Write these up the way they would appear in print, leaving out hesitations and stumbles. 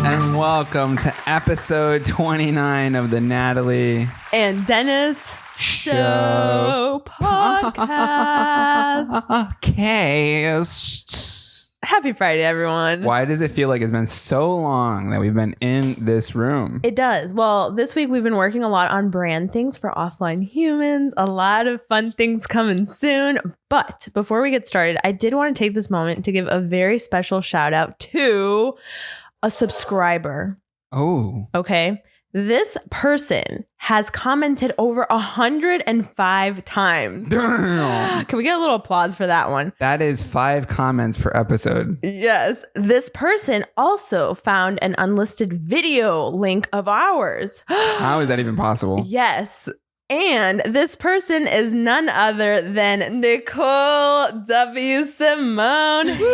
and welcome to episode 29 of the Natalie and Dennis Show Podcast. Happy Friday, everyone. Why does it feel like it's been so long that we've been in this room? It does. Well, this week we've been working a lot on brand things for Offline Humans. A lot of fun things coming soon. But before we get started, I did want to take this moment to give a very special shout out to a subscriber. Oh. Okay. This person has commented over 105 times. Damn. Can we get a little applause for that one? That is 5 comments per episode. Yes. This person also found an unlisted video link of ours. How is that even possible? Yes. And this person is none other than Nicole W. Simone. Hey, girl.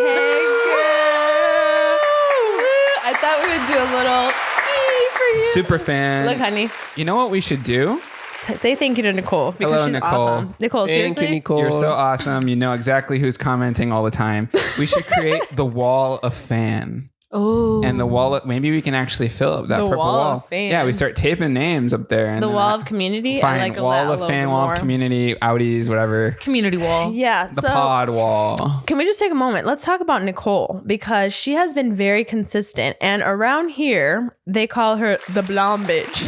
I thought we would do a little for you. Super fan. Look, honey. You know what we should do? Say thank you to Nicole because Hello, she's Nicole. awesome. Nicole, seriously? Thank you, Nicole. You're so awesome. You know exactly who's commenting all the time. We should create the wall of fan. Oh. And the wall, maybe we can actually fill up that The purple wall wall. of fan. Yeah, we start taping names up there. And The then wall of community? Fine, I like wall that a of little fan, bit wall more. of community, Audis, whatever. Community wall. Yeah. The pod wall. Can we just take a moment? Let's talk about Nicole because she has been very consistent. And around here, they call her the blonde bitch.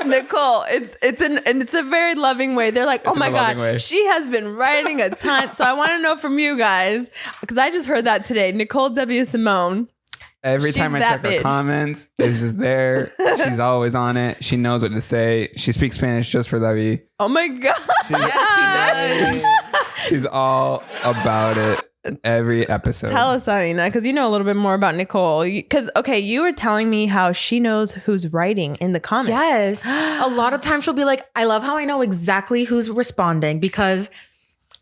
Nicole, it's a very loving way. They're like, oh my God, she has been writing a ton. So I want to know from you guys, because I just heard that today. Nicole W. Simone. Every She's time I that check her bitch. comments, it's just there. She's always on it. She knows what to say. She speaks Spanish just for David. Oh my God. Yes, she does. She's all about it every episode. Tell us, Alina, because you know a little bit more about Nicole. Because, okay, you were telling me how she knows who's writing in the comments. Yes. A lot of times she'll be like, I love how I know exactly who's responding because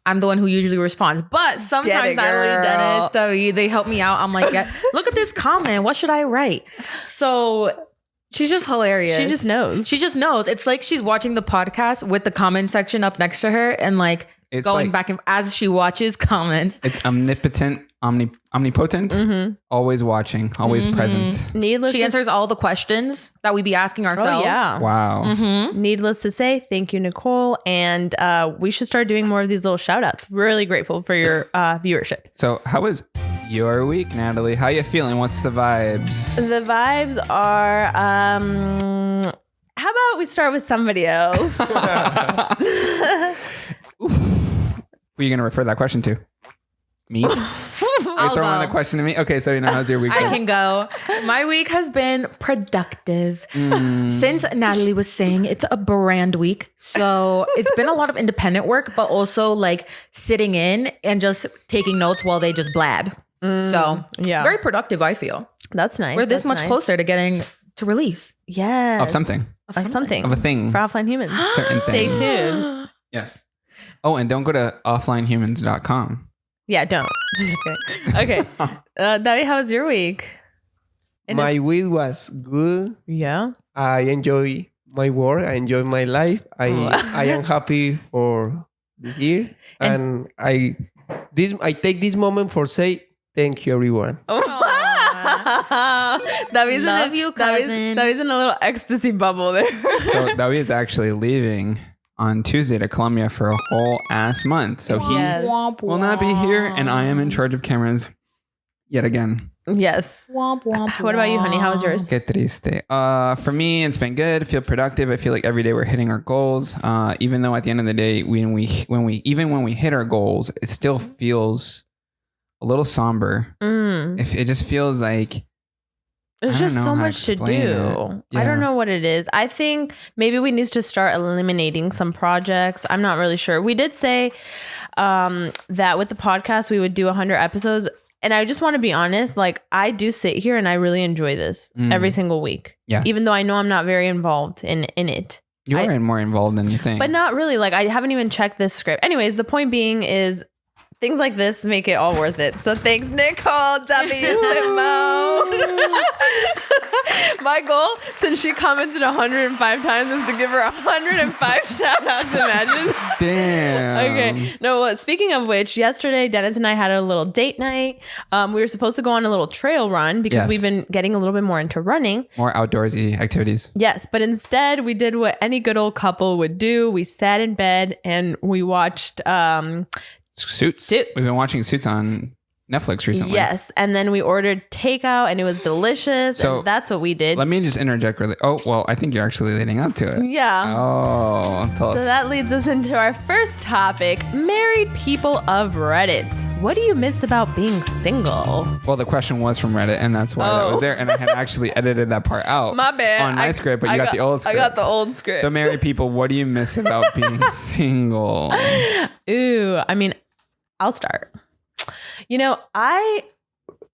I'm the one who usually responds. But sometimes Natalie, Dennis, David, they help me out. I'm like, look at this comment. What should I write? So she's just hilarious. She just knows. She just knows. It's like she's watching the podcast with the comment section up next to her and like It's going like- back and as she watches comments. It's omnipotent, omnipotent, always watching, always present. Needless She answers all the questions that we be asking ourselves. Oh, yeah. Wow. Needless to say, thank you, Nicole. And we should start doing more of these little shout outs. Really grateful for your viewership. So how was your week, Natalie? How you feeling? What's the vibes? The vibes are, how about we start with somebody else? Who are you going to refer that question to? Me? Are you throwing a question to me? Okay, so you know, how's your week? I can go. My week has been productive. Since Natalie was saying it's a brand week. So it's been a lot of independent work, but also like sitting in and just taking notes while they just blab. So yeah. very productive, I feel. That's nice. We're this That's much nice. closer to getting to release. Yes. Of something. Of something. Of a thing. For Offline Humans. Certain Stay thing. tuned. Yes. Oh, and don't go to offlinehumans.com. Yeah, don't. I'm just kidding. Okay. David, how was your week? My week was good. Yeah. I enjoy my work. I enjoy my life. I am happy for the year, and I take this moment for say thank you, everyone. David's Love you, cousin. David's in a little ecstasy bubble there. So David is actually leaving on Tuesday to Colombia for a whole ass month. So he Yes. will not be here, and I am in charge of cameras yet again. Yes. Womp, womp, What about you, honey? How was yours? Que triste. For me, it's been good. I feel productive. I feel like every day we're hitting our goals. Even though at the end of the day, when we hit our goals, it still feels a little somber. If it just feels like There's I don't just know so how to much to explain do. it. I Yeah. don't know what it is. I think maybe we need to start eliminating some projects. I'm not really sure. We did say that with the podcast, we would do 100 episodes. And I just want to be honest, like I do sit here and I really enjoy this every single week. Yes. Even though I know I'm not very involved in it. You are more involved than you think. But not really. Like I haven't even checked this script. Anyways, the point being is things like this make it all worth it. So thanks, Nicole W. Simone. My goal, since she commented 105 times, is to give her 105 shout outs. Imagine. Damn. Okay. No, speaking of which, yesterday, Dennis and I had a little date night. We were supposed to go on a little trail run because we've been getting a little bit more into running. More outdoorsy activities. Yes. But instead, we did what any good old couple would do. We sat in bed and we watched Suits. We've been watching Suits on Netflix recently. Yes. And then we ordered takeout and it was delicious. So, and that's what we did. Let me just interject really. Oh, well, I think you're actually leading up to it. Yeah. Oh, tell us. So that leads us into our first topic, married people of Reddit. What do you miss about being single? Well, the question was from Reddit, and that's why that was there. And I had actually edited that part out. My bad. On my script, but you got the old script. I got the old script. So married people, what do you miss about being single? Ooh, I mean, I'll start. You know, I've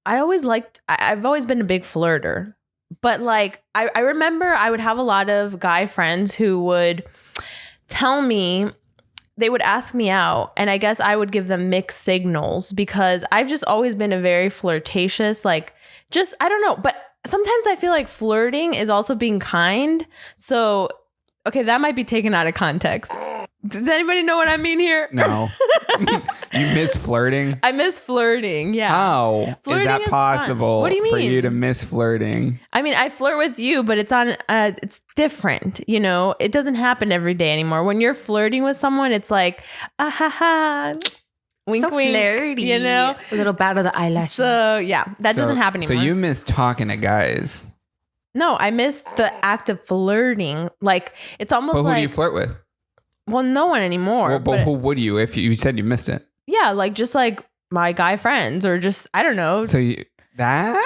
always been a big flirter, but like, I remember I would have a lot of guy friends who would tell me, they would ask me out, and I guess I would give them mixed signals because I've just always been a very flirtatious, like, just, I don't know, but sometimes I feel like flirting is also being kind. So, okay, that might be taken out of context. Does anybody know what I mean here? No. You miss flirting? I miss flirting, yeah. How Flirting is that is possible? fun. What do you For mean? you to miss flirting? I mean, I flirt with you, but it's on, it's different, you know? It doesn't happen every day anymore. When you're flirting with someone, it's like, ah ha ha, wink so wink, flirty, you know? A little battle of the eyelashes. So, yeah, that doesn't happen anymore. So you miss talking to guys. No, I miss the act of flirting. Like, it's almost But who like... do you flirt with? Well, no one anymore. Well, but who would you if you said you missed it? Yeah, like just like my guy friends or just, I don't know. So that's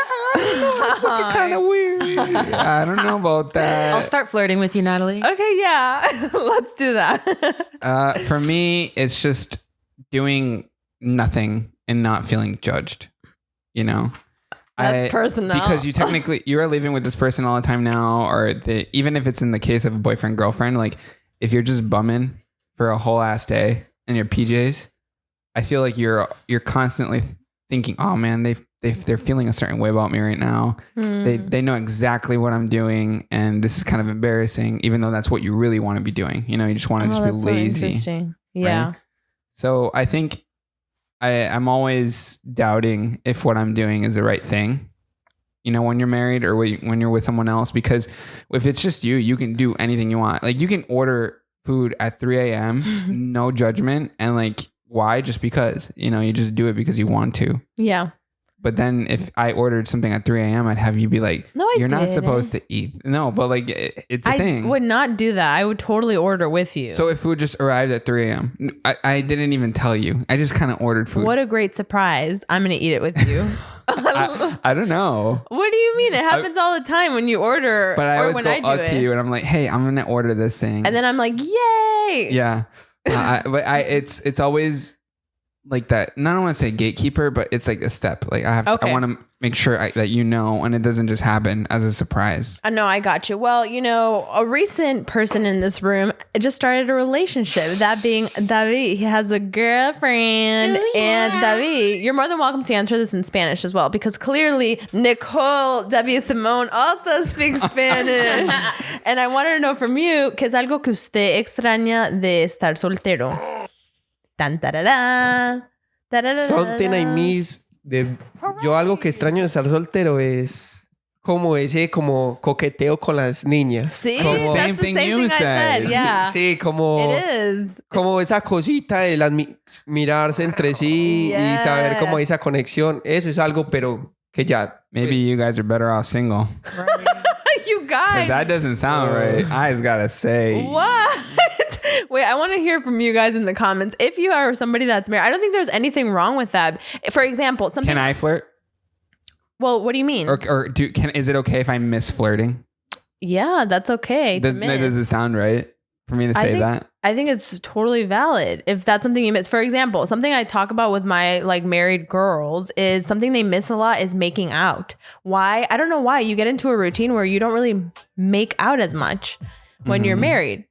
kind of weird. I don't know about that. I'll start flirting with you, Natalie. Okay, yeah. Let's do that. For me, it's just doing nothing and not feeling judged. You know? That's personal. Because you are living with this person all the time now, or even if it's in the case of a boyfriend, girlfriend, like if you're just bumming for a whole ass day in your PJs, I feel like you're constantly thinking, oh man, they're feeling a certain way about me right now. They know exactly what I'm doing, and this is kind of embarrassing, even though that's what you really want to be doing. You know, you just want to just be lazy. So interesting. Yeah. Right? So I think I'm always doubting if what I'm doing is the right thing. You know, when you're married or when you're with someone else, because if it's just you can do anything you want. Like you can order food at 3 a.m., no judgment. And like, why? Just because, you know, you just do it because you want to. Yeah. But then if I ordered something at 3 a.m., I'd have you be like, no, you're not supposed to eat. No, but like it's a thing. I would not do that. I would totally order with you. So if food just arrived at 3 a.m., I didn't even tell you. I just kind of ordered food. What a great surprise. I'm going to eat it with you. I don't know. What do you mean? It happens all the time when you order. But I always when go I do up to you and I'm like, hey, I'm going to order this thing. And then I'm like, yay. Yeah. It's always like that. Not I don't want to say gatekeeper, but it's like a step. Like I want to make sure that you know, and it doesn't just happen as a surprise. No, I got you. Well, you know, a recent person in this room just started a relationship. That being David. He has a girlfriend. Ooh, yeah. And David, you're more than welcome to answer this in Spanish as well, because clearly Nicole, Debbie Simone also speaks Spanish. And I wanted to know from you, ¿qué es algo que usted extraña de estar soltero? Tan, tarara, tarara, Something I miss yo algo que extraño de estar soltero es como ese coqueteo con las niñas. Sí, como, that's same the thing same you thing I said. Yeah. Sí, como it is. Como esa cosita de mirarse entre sí y saber como esa conexión. Eso es algo, pero que ya. Maybe you guys are better off single. You guys. That doesn't sound right. I just gotta say. What? Wait, I want to hear from you guys in the comments. If you are somebody that's married, I don't think there's anything wrong with that. For example, Can I flirt? Well, what do you mean? Is it okay if I miss flirting? Yeah, that's okay. Does it sound right for me to say that? I think it's totally valid if that's something you miss. For example, something I talk about with my like married girls is something they miss a lot is making out. Why? I don't know why. You get into a routine where you don't really make out as much when you're married.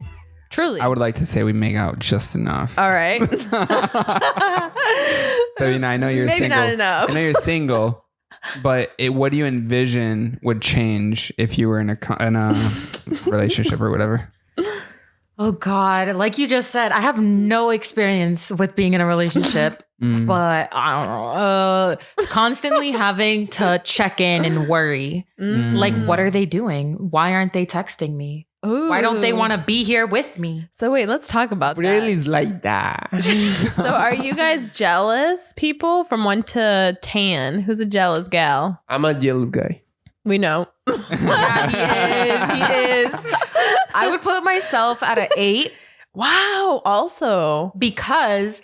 Truly. I would like to say we make out just enough. All right. So, you know, I know you're Maybe single. Maybe not enough. I know you're single. But what do you envision would change if you were in a relationship or whatever? Oh God. Like you just said, I have no experience with being in a relationship, but I don't know. Constantly having to check in and worry. Like, what are they doing? Why aren't they texting me? Ooh. Why don't they want to be here with me? So wait, let's talk about Brielle that. is like that. So are you guys jealous people from 1 to 10? Who's a jealous gal? I'm a jealous guy. We know. Yeah, he is. I would put myself at an 8 Wow. Also. because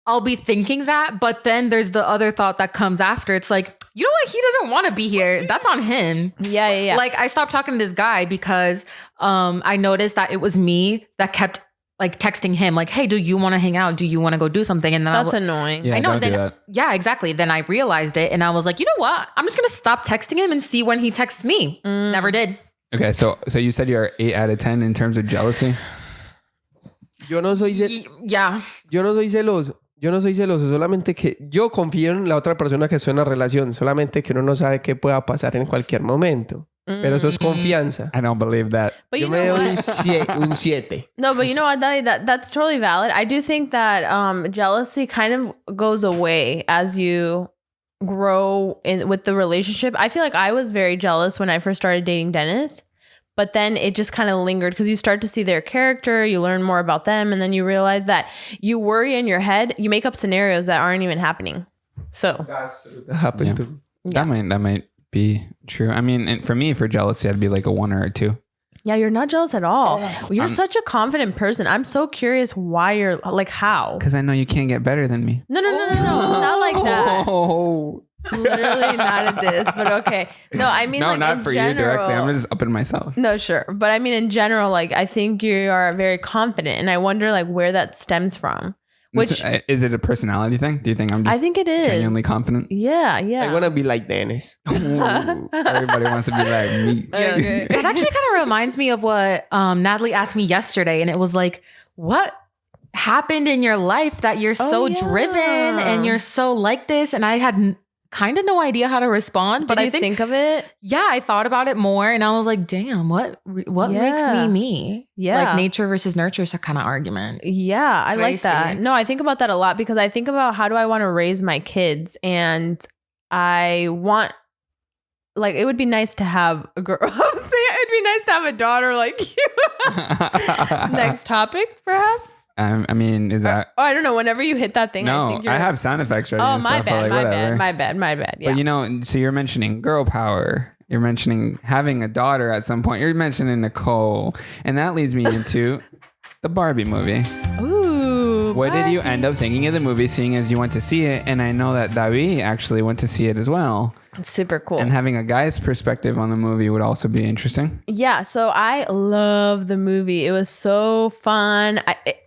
I'll be thinking that, but then there's the other thought that comes after. It's like, you know what? He doesn't want to be here. That's on him. Yeah. Like, I stopped talking to this guy because I noticed that it was me that kept like texting him like, hey, do you want to hang out? Do you want to go do something? And then That's annoying. Yeah, I know. don't do Then, that. yeah, exactly. Then I realized it and I was like, you know what? I'm just going to stop texting him and see when he texts me. Never did. Okay, so you said you're 8 out of 10 in terms of jealousy. Yo no soy Yeah. Yo no soy celoso. Yo no soy celoso, solamente que yo confío en la otra persona que está en una relación, solamente que uno no sabe qué pueda pasar en cualquier momento. Pero eso es confianza. I don't believe that. But you Yo me know doy what? un 7. No, but you know what? That's totally valid. I do think that jealousy kind of goes away as you grow with the relationship. I feel like I was very jealous when I first started dating Dennis, but then it just kind of lingered because you start to see their character, you learn more about them, and then you realize that you worry in your head, you make up scenarios that aren't even happening. So That happened to me. That might be true. I mean, and for me, for jealousy, I'd be like a 1 or a 2. yeah, you're not jealous at all. You're such a confident person. I'm so curious why you're like, how? Because I know you can't get better than me. No, not like that. Oh. Literally not a diss, but okay. No, I mean, No, like, not in for general, you directly. I'm just upping myself. No, sure, but I mean, in general, like, I think you are very confident, and I wonder, like, where that stems from. Which Is it a personality thing? Do you think I'm just I think it is genuinely confident? Yeah. I want to be like Dennis. Everybody wants to be like me. Okay. That actually kind of reminds me of what Natalie asked me yesterday. And it was like, what happened in your life that you're so yeah. driven and you're so like this? And I had kind of no idea how to respond. But Did I you think of it? yeah, I thought about it more and I was like, damn, what makes Yeah. me? Yeah. Like nature versus nurture kind of argument. Yeah, I like that. Crazy. No, I think about that a lot because I think about how do I want to raise my kids, and I want, like, it would be nice to have a girl. It'd be nice to have a daughter like you. Next topic, perhaps. I mean, is that... Oh, I don't know. Whenever you hit that thing, I No, think you're... I have sound effects ready. Oh, and my stuff, but, bad, like, my whatever. bad, my bad. Yeah. But you know, so you're mentioning girl power. You're mentioning having a daughter at some point. You're mentioning Nicole. And that leads me into the Barbie movie. Ooh. What did you end up thinking of the movie, seeing as you went to see it? And I know that David actually went to see it as well. It's super cool. And having a guy's perspective on the movie would also be interesting. Yeah, so I love the movie. It was so fun.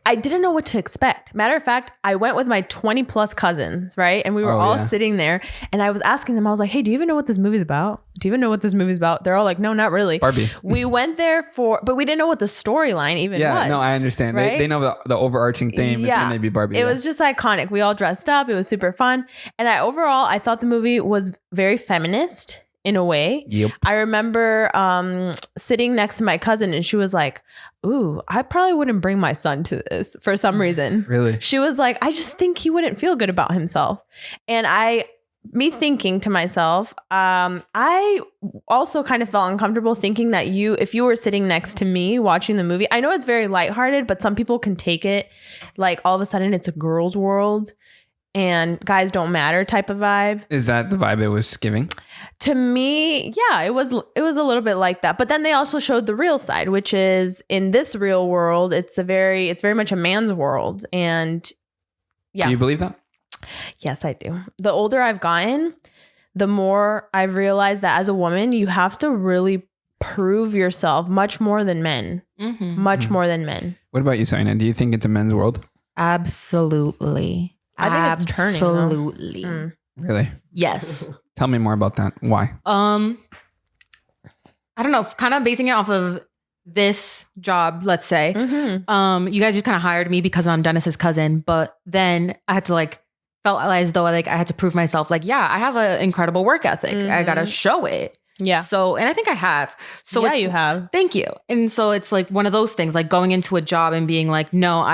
I didn't know what to expect. Matter of fact, I went with my 20 plus cousins, right? And we were all sitting there and I was asking them, I was like, hey, do you even know what this movie's about? Do you even know what this movie's about? They're all like, no, not really. Barbie. We went there but we didn't know what the storyline even was. Yeah, no, I understand. Right? They know the overarching theme is going to be Barbie. It was just iconic. We all dressed up. It was super fun. And I thought the movie was very feminist in a way. Yep. I remember sitting next to my cousin and she was like, ooh, I probably wouldn't bring my son to this for some reason. Really? She was like, I just think he wouldn't feel good about himself. And me thinking to myself, I also kind of felt uncomfortable thinking that if you were sitting next to me watching the movie, I know it's very lighthearted, but some people can take it like all of a sudden it's a girl's world and guys don't matter type of vibe. Is that the vibe it was giving? To me, yeah, it was a little bit like that. But then they also showed the real side, which is in this real world, it's very much a man's world. And yeah. Do you believe that? Yes, I do. The older I've gotten, the more I've realized that as a woman, you have to really prove yourself much more than men. Mm-hmm. Much more than men. What about you, Saina? Do you think it's a men's world? Absolutely. I think it's turning, though. Absolutely. Really? Yes. Tell me more about that. Why? I don't know, kind of basing it off of this job, let's say. Mm-hmm. You guys just kind of hired me because I'm Dennis's cousin, but then I had to like felt as though like I had to prove myself. Like, yeah, I have an incredible work ethic. I gotta show it. Yeah. So, and I think I have. So yeah, you have. Thank you. And so it's like one of those things, like going into a job and being like, no,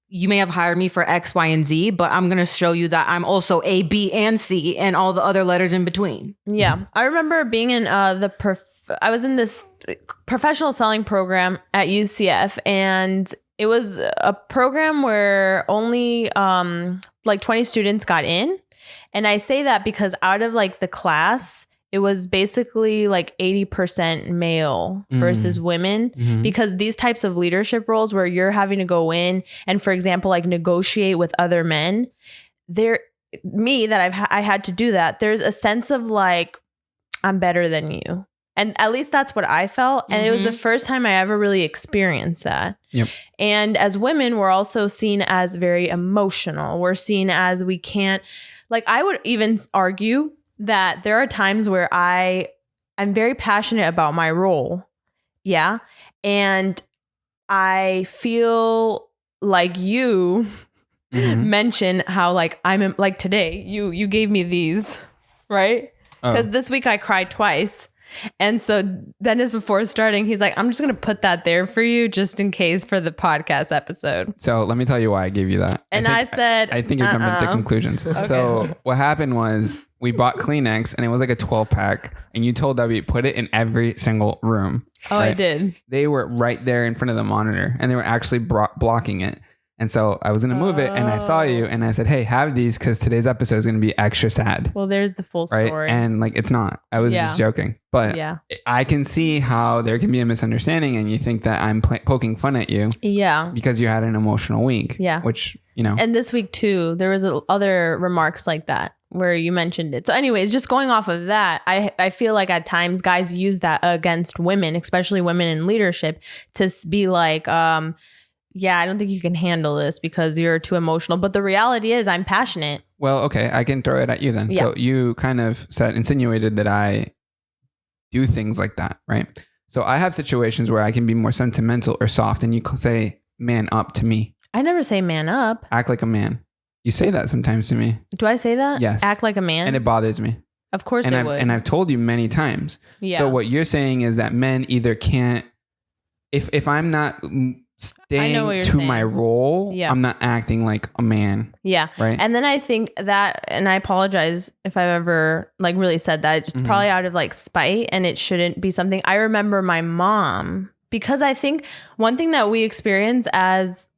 you may have hired me for X, Y, and Z, but I'm going to show you that I'm also A, B, and C, and all the other letters in between. Yeah. I remember being in I was in this professional selling program at UCF, and it was a program where only like 20 students got in. And I say that because out of like the class, it was basically like 80% male versus women, because these types of leadership roles where you're having to go in and, for example, like negotiate with other men, I had to do that. There's a sense of like, I'm better than you. And at least that's what I felt. And it was the first time I ever really experienced that. Yep. And as women, we're also seen as very emotional. We're seen as we can't, like, I would even argue that there are times where I'm very passionate about my role. Yeah. And I feel like you mention how like I'm like today, you gave me these, right? Because this week I cried twice. And so Dennis, before starting, he's like, I'm just going to put that there for you just in case for the podcast episode. So let me tell you why I gave you that. And I said, I think you're jumping to conclusions. Okay. So what happened was we bought Kleenex and it was like a 12 pack. And you told Debbie, put it in every single room. Oh, right? I did. They were right there in front of the monitor and they were actually blocking it. And so I was going to move it and I saw you and I said, hey, have these because today's episode is going to be extra sad. Well, there's the full story. Right? And like, it's not. I was just joking. But I can see how there can be a misunderstanding and you think that I'm poking fun at you. Yeah. Because you had an emotional week. Yeah. Which, you know. And this week too, there was other remarks like that where you mentioned it. So anyways, just going off of that, I feel like at times guys use that against women, especially women in leadership, to be like, yeah, I don't think you can handle this because you're too emotional. But the reality is I'm passionate. Well, okay, I can throw it at you then. Yeah. So you kind of insinuated that I do things like that, right? So I have situations where I can be more sentimental or soft and you say, man up to me. I never say man up. Act like a man. You say that sometimes to me. Do I say that? Yes. Act like a man? And it bothers me. Of course and it would. And I've told you many times. Yeah. So what you're saying is that men either can't, if I'm not staying to my role, I'm not acting like a man. Yeah. Right. And then I think that, and I apologize if I've ever like really said that, just probably out of like spite, and it shouldn't be something. I remember my mom, because I think one thing that we experience as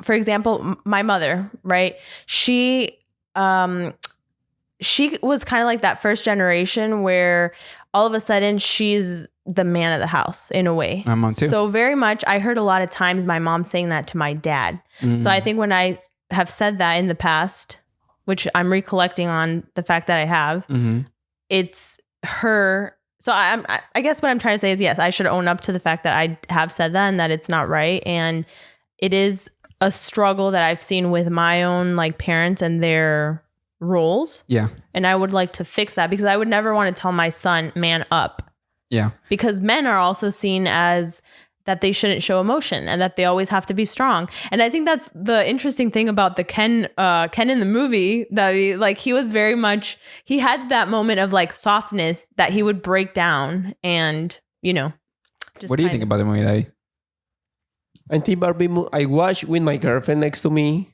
for example, my mother, right? She was kind of like that first generation where all of a sudden she's the man of the house in a way. My mom too. So very much, I heard a lot of times my mom saying that to my dad. So I think when I have said that in the past, which I'm recollecting on the fact that I have, it's her. So I guess what I'm trying to say is, yes, I should own up to the fact that I have said that and that it's not right. And it is a struggle that I've seen with my own like parents and their roles. Yeah. And I would like to fix that because I would never want to tell my son, man up. Yeah. Because men are also seen as that they shouldn't show emotion and that they always have to be strong. And I think that's the interesting thing about the Ken in the movie, that he was very much, he had that moment of like softness that he would break down and, you know. Just what do you think about the movie, Daddy? I think I watched with my girlfriend next to me.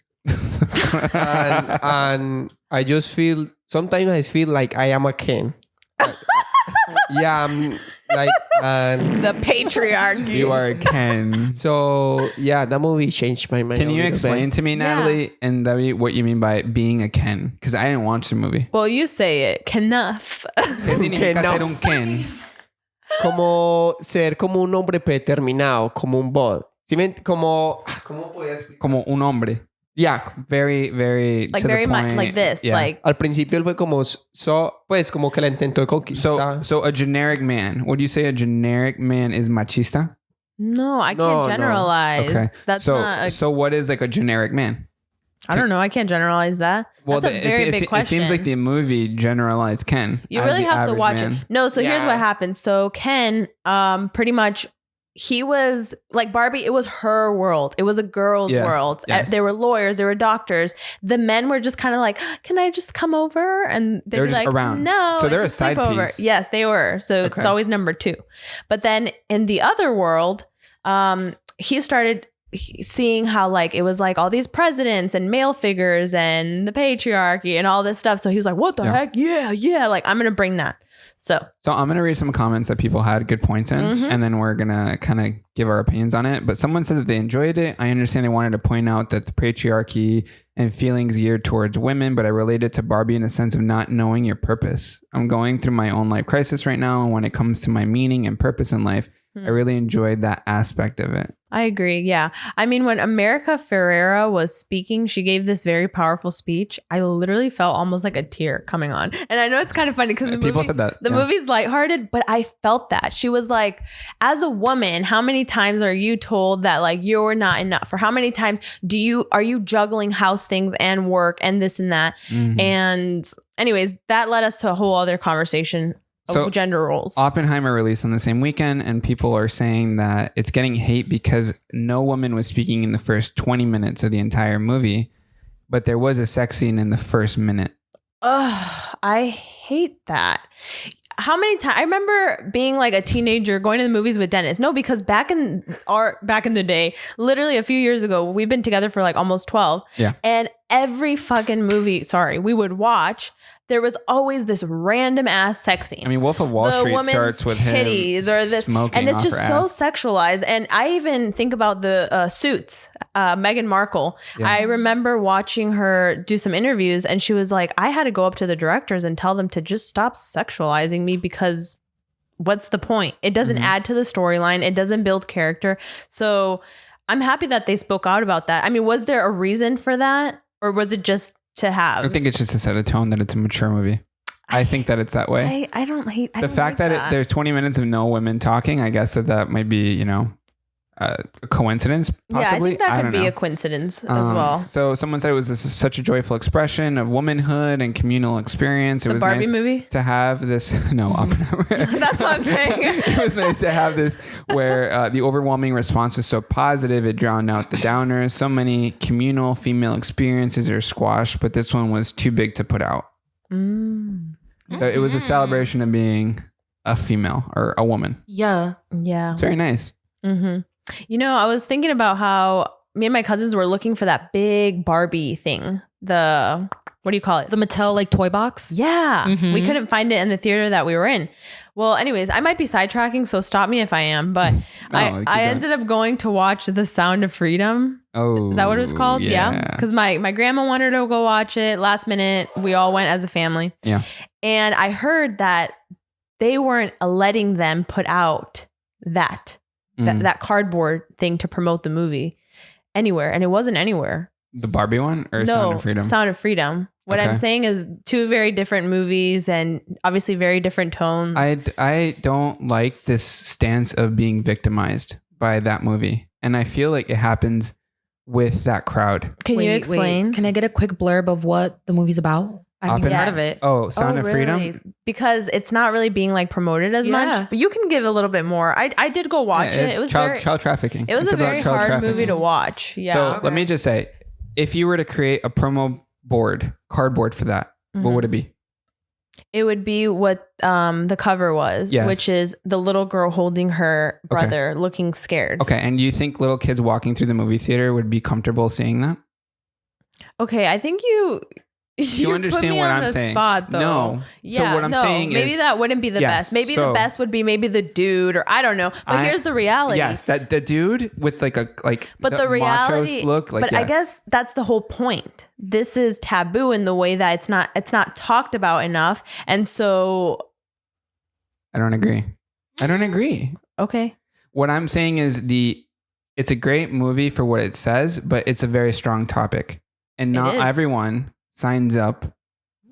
and I just sometimes I feel like I am a Ken. Yeah, I'm like the patriarchy. You are a Ken. So yeah, that movie changed my mind. Can you explain to me, Natalie and Debbie, what you mean by being a Ken? Because I didn't watch the movie. Well, you say it. Kenuff. ¿Qué significa ser un Ken? Como ser como un hombre predeterminado, como un bot. ¿Cómo podía explicar? Como un hombre. Yeah, very, very like to very the point. much like this. Yeah. Like al principio él fue como como que la intentó conquistar. So a generic man. Would you say a generic man is machista? No, I can't generalize. Okay, that's so what is like a generic man? I don't know. I can't generalize that. Well, that's a very big question. It seems like the movie generalized Ken. You really have to watch it. No, so here's what happens. So Ken, pretty much he was like Barbie. It was her world. It was a girl's world. Yes. There were lawyers. There were doctors. The men were just kind of like, "Can I just come over?" And They were be just like, around. "No." So they're it's a side sleepover." piece. Yes, they were. So Okay. it's always number 2. But then in the other world, he started seeing how like it was like all these presidents and male figures and the patriarchy and all this stuff. So he was like, "What the heck? Yeah. Like I'm gonna bring that." So I'm going to read some comments that people had good points in, and then we're going to kind of give our opinions on it. But someone said that they enjoyed it. I understand they wanted to point out that the patriarchy and feelings geared towards women, but I related to Barbie in a sense of not knowing your purpose. I'm going through my own life crisis right now. And when it comes to my meaning and purpose in life, I really enjoyed that aspect of it. I agree. Yeah. I mean, when America Ferrera was speaking, she gave this very powerful speech. I literally felt almost like a tear coming on. And I know it's kind of funny because People said that. The movie's lighthearted, but I felt that. She was like, as a woman, how many times are you told that like you're not enough? Or how many times are you juggling house things and work and this and that? Mhm. And anyways, that led us to a whole other conversation of gender roles. Oppenheimer released on the same weekend, and people are saying that it's getting hate because no woman was speaking in the first 20 minutes of the entire movie, but there was a sex scene in the first minute. Ugh, I hate that. How many times I remember being like a teenager going to the movies with Dennis. No, because back in the day, literally a few years ago, we've been together for like almost 12. Yeah. And every fucking movie, we would watch, there was always this random ass sex scene. I mean, Wolf of Wall The Street woman's starts with titties him or this, smoking and it's off just her so ass. sexualized. And I even think about the Suits, Meghan Markle. Yeah. I remember watching her do some interviews, and she was like, I had to go up to the directors and tell them to just stop sexualizing me because what's the point? It doesn't add to the storyline. It doesn't build character. So I'm happy that they spoke out about that. I mean, was there a reason for that, or was it just to have? I think it's just to set a tone that it's a mature movie. I think that it's that way. I don't hate The fact that there's 20 minutes of no women talking, I guess that might be, a coincidence, possibly. Yeah, I think that could don't be know. a coincidence as well. So someone said it was such a joyful expression of womanhood and communal experience. It The was Barbie nice movie? to have this. No, Oppenheimer. That's what I'm saying. It was nice to have this where the overwhelming response is so positive. It drowned out the downers. So many communal female experiences are squashed, but this one was too big to put out. So it was a celebration of being a female or a woman. Yeah. Yeah. It's very nice. I was thinking about how me and my cousins were looking for that big Barbie thing. What do you call it? The Mattel like toy box. Yeah. Mhm. We couldn't find it in the theater that we were in. Well, anyways, I might be sidetracking, so stop me if I am. But keep I going. ended up going to watch The Sound of Freedom. Oh, Is that what it was called? Yeah. Because my grandma wanted to go watch it last minute. We all went as a family. Yeah. And I heard that they weren't letting them put out that cardboard thing to promote the movie anywhere. And it wasn't anywhere. The Barbie one or No, Sound of Freedom? Sound of Freedom. What I'm Okay. saying is 2 very different movies and obviously very different tones. I don't like this stance of being victimized by that movie. And I feel like it happens with that crowd. Can you explain? Can I get a quick blurb of what the movie's about? I haven't even heard of it. Oh, Sound of Freedom? Really? Because it's not really being like promoted as Yeah. much. But you can give a little bit more. I did go watch it. It's It was child trafficking. It was It's a about very child hard trafficking. movie to watch. Yeah. So let me just say, if you were to create a promo cardboard for that, what would it be? It would be what the cover was, Yes. which is the little girl holding her brother looking scared. Okay, and you think little kids walking through the movie theater would be comfortable seeing that? Okay, I think you understand put me what on I'm the saying. spot, though. No. So Yeah, what I'm saying maybe is- that wouldn't be the Yes, best. Maybe so- the best would be maybe the dude, or I don't know. But here's the reality. Yes, that the dude with But the reality macho look. Like, but I yes. guess that's the whole point. This is taboo in the way that it's not talked about enough. And so I don't agree. okay. What I'm saying is it's a great movie for what it says, but it's a very strong topic. And not is. everyone signs up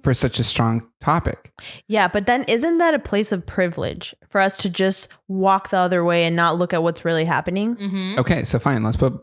for such a strong topic. Yeah, but then isn't that a place of privilege for us to just walk the other way and not look at what's really happening? Mm-hmm. Okay, so fine. Let's put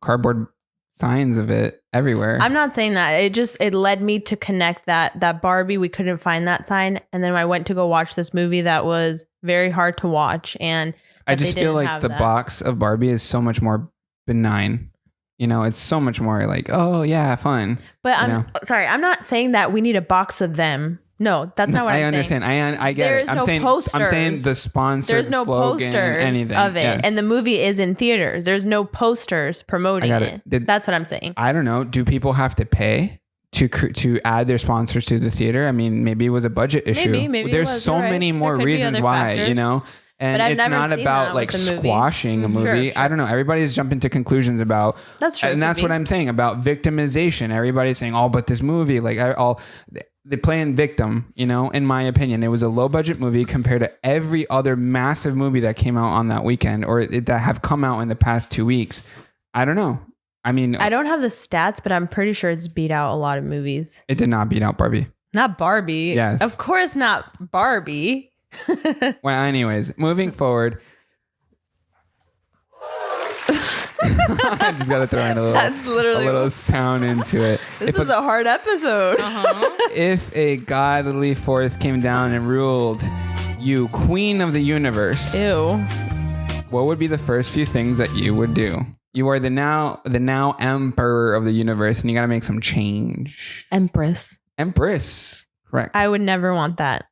cardboard signs of it everywhere. I'm not saying that. It led me to connect that Barbie, we couldn't find that sign. And then I went to go watch this movie that was very hard to watch. And I just feel like the box of Barbie is so much more benign. You know, it's so much more like, oh yeah, fun. But I'm not saying that we need a box of them. No, that's not what I'm saying. I understand. I get it. I'm saying the sponsor. There's no slogan, posters anything of it, yes. and the movie is in theaters. There's no posters promoting it. That's what I'm saying. I don't know. Do people have to pay to add their sponsors to the theater? I mean, maybe it was a budget issue. Maybe there's so many more reasons why, you know. And it's not about like squashing a movie. Sure. I don't know. Everybody's jumping to conclusions about. That's true. And that's what I'm saying about victimization. Everybody's saying, "Oh, but this movie, like, they're playing victim." You know, in my opinion, it was a low budget movie compared to every other massive movie that came out on that weekend or that have come out in the past 2 weeks. I don't know. I mean, I don't have the stats, but I'm pretty sure it's beat out a lot of movies. It did not beat out Barbie. Not Barbie. Yes. Of course not Barbie. Well, anyways, moving forward. I just got to throw in a little sound into it. This is a hard episode. If a godly force came down and ruled you, queen of the universe, ew, what would be the first few things that you would do? You are the now emperor of the universe, and you got to make some change. Empress, correct. I would never want that.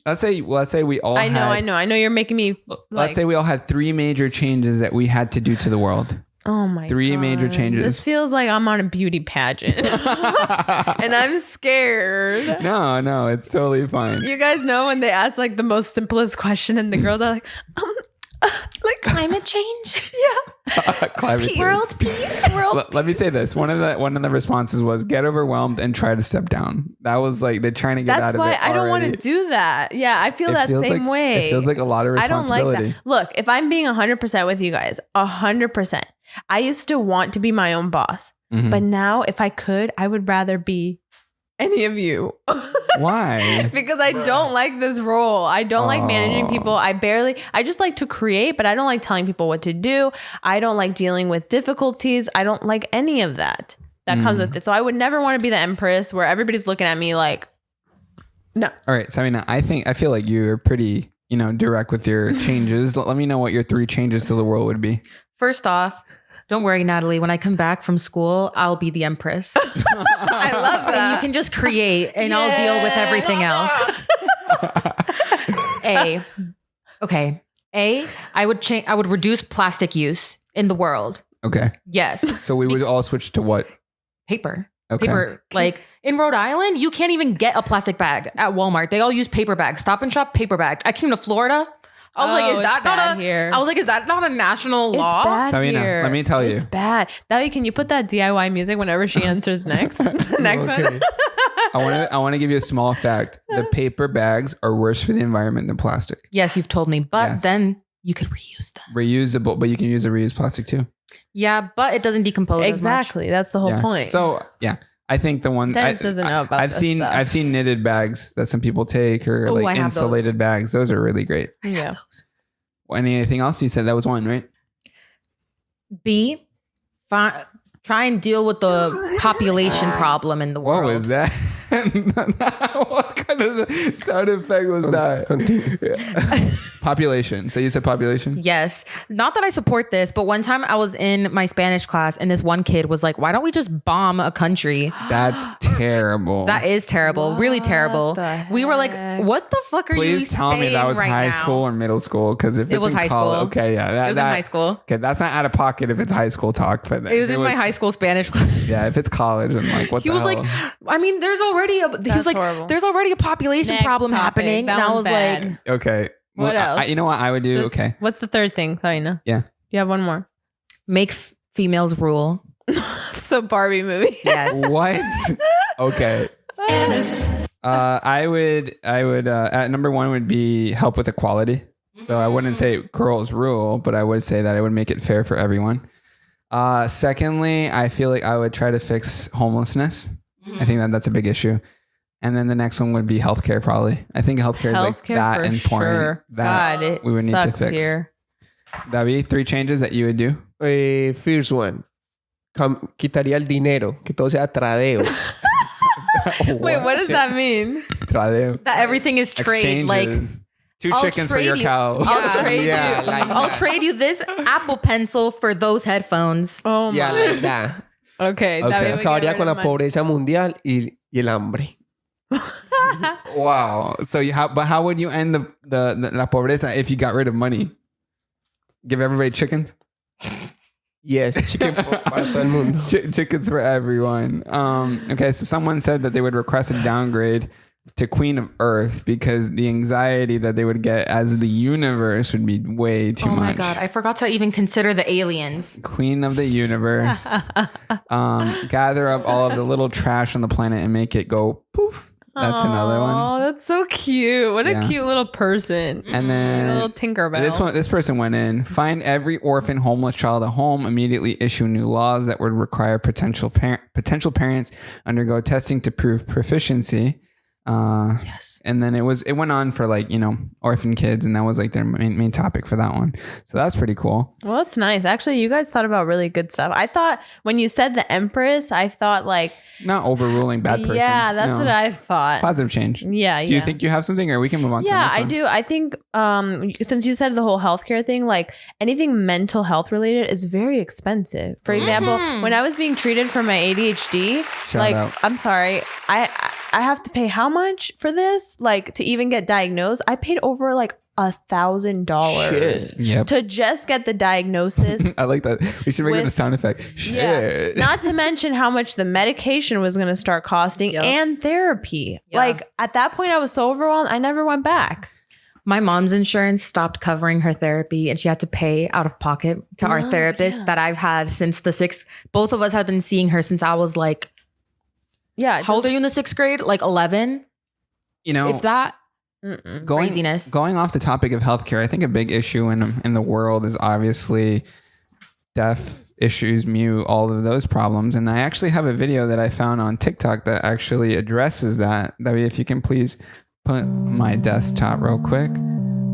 Let's say we all. I know. You're making me. Let's say we all had 3 major changes that we had to do to the world. Oh my! 3 major changes. This feels like I'm on a beauty pageant, and I'm scared. No, it's totally fine. You guys know when they ask like the most simplest question, and the girls are like, like climate change. Yeah. Climate change. World peace. Let me say this. One of the responses was get overwhelmed and try to step down. That was like they're trying to get out of it. That's why I don't want to do that. Yeah, I feel that same way. It feels like a lot of responsibility. I don't like that. Look, if I'm being 100% with you guys, 100%. I used to want to be my own boss. Mm-hmm. But now if I could, I would rather be any of you. Why? Because I don't like this role. I don't like managing people. I just like to create, but I don't like telling people what to do. I don't like dealing with difficulties. I don't like any of that comes with it. So I would never want to be the empress where everybody's looking at me like, no. All right, Sabina, I feel like you're pretty, direct with your changes. Let me know what your 3 changes to the world would be. First off, don't worry, Natalie. When I come back from school, I'll be the empress. I love that. And you can just create and I'll deal with everything else. I would reduce plastic use in the world. Okay. Yes. So we would all switch to what? Paper. Okay. Paper. Like in Rhode Island, you can't even get a plastic bag at Walmart. They all use paper bags. Stop and Shop paper bags. I came to Florida. I was like, is that not a national law? Bad Sabina, here. let me tell you. It's bad. That way, can you put that DIY music whenever she answers next? Next one. I want to give you a small fact. The paper bags are worse for the environment than plastic. Yes, you've told me. But then you could reuse them. Reusable, but you can use a reused plastic too. Yeah, but it doesn't decompose exactly. as much. That's the whole point. So, yeah. I think the one Dennis doesn't know about I've seen knitted bags that some people take or insulated bags. Those are really great. Yeah. Anything else? You said that was one, right? B, try and deal with the population problem in the world. What was that? What kind of sound effect was that? Population. So you said population? Yes. Not that I support this, but one time I was in my Spanish class and this one kid was like, why don't we just bomb a country? That's terrible. That is terrible. Really terrible. We were like, what the fuck are you saying? Please tell me that was high school or middle school. Because if it was high school. Okay, yeah. It was in high school. Okay, that's not out of pocket if it's high school talk. But it was in my high school Spanish class. Yeah, if it's college, I'm like, what the hell? He was like, I mean, there's already there's already a population problem happening. And I was like, okay. What else? You know what I would do? Okay. What's the third thing, Sabina? Yeah. You have one more. Make females rule. So Barbie movie. Yes. What? Okay. I would at number 1 would be help with equality. So I wouldn't say girls rule, but I would say that I would make it fair for everyone. Secondly, I feel like I would try to fix homelessness. I think that's a big issue. And then the next one would be healthcare, probably. I think healthcare is like that important. Sure. That God, we would need to fix. Here. David, 3 changes that you would do? First one. Quitaría el dinero. Que todo sea tradeo. Wait, what does that mean? Tradeo. That everything is trade. Exchanges. 2 I'll chickens for trade your you- cow. I'll trade Yeah, you. like I'll that. trade you this Apple Pencil for those headphones. Oh my. Yeah, like that. Okay. Okay. That way we Acabaría get con rid la of mine. pobreza mundial y el hambre. Wow. So how would you end the la pobreza if you got rid of money? Give everybody chickens? Yes, chicken para todo el mundo. Chickens for everyone. Okay, so someone said that they would request a downgrade to Queen of Earth because the anxiety that they would get as the universe would be way too Oh much. my God. I forgot to even consider the aliens. Queen of the universe. Gather up all of the little trash on the planet and make it go poof. That's another one. Oh, that's so cute. What Yeah. a cute little person. And then A little Tinkerbell. This person went in. Find every orphan, homeless child a home. Immediately issue new laws that would require potential parents undergo testing to prove proficiency. Yes. And then it went on for like, orphan kids, and that was like their main topic for that one. So that's pretty cool. Well, that's nice. Actually, you guys thought about really good stuff. I thought when you said the Empress, I thought like, Not overruling bad person. yeah, that's No. what I thought. Positive change. Yeah, Do you think you have something, or we can move on to the Yeah, next I one? do. I think since you said the whole healthcare thing, like anything mental health related is very expensive. For example, when I was being treated for my ADHD, Shout out. I'm sorry, I have to pay how much for this? Like to even get diagnosed, I paid over like $1,000 Shit. Yep. to just get the diagnosis. I like that. We should make it a With- sound effect. Shit. Not to mention how much the medication was going to start costing Yep. and therapy. Yeah. Like at that point, I was so overwhelmed, I never went back. My mom's insurance stopped covering her therapy and she had to pay out of pocket to our No, therapist yeah. that I've had since the 6th. Both of us have been seeing her since I was like, Yeah. how old are you in the 6th grade? Like 11, if that. Mm-mm. Craziness. Going off the topic of healthcare, I think a big issue in the world is obviously deaf issues, mute, all of those problems. And I actually have a video that I found on TikTok that actually addresses that. Debbie, if you can please put my desktop real quick,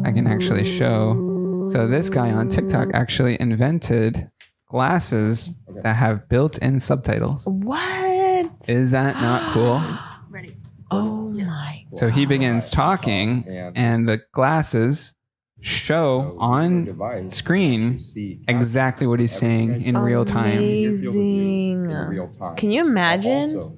I can actually show. So this guy on TikTok actually invented glasses that have built-in subtitles. What? Is that not cool? Oh my. So he begins talking, and the glasses show on screen exactly what he's saying in real time. Amazing. Can you imagine?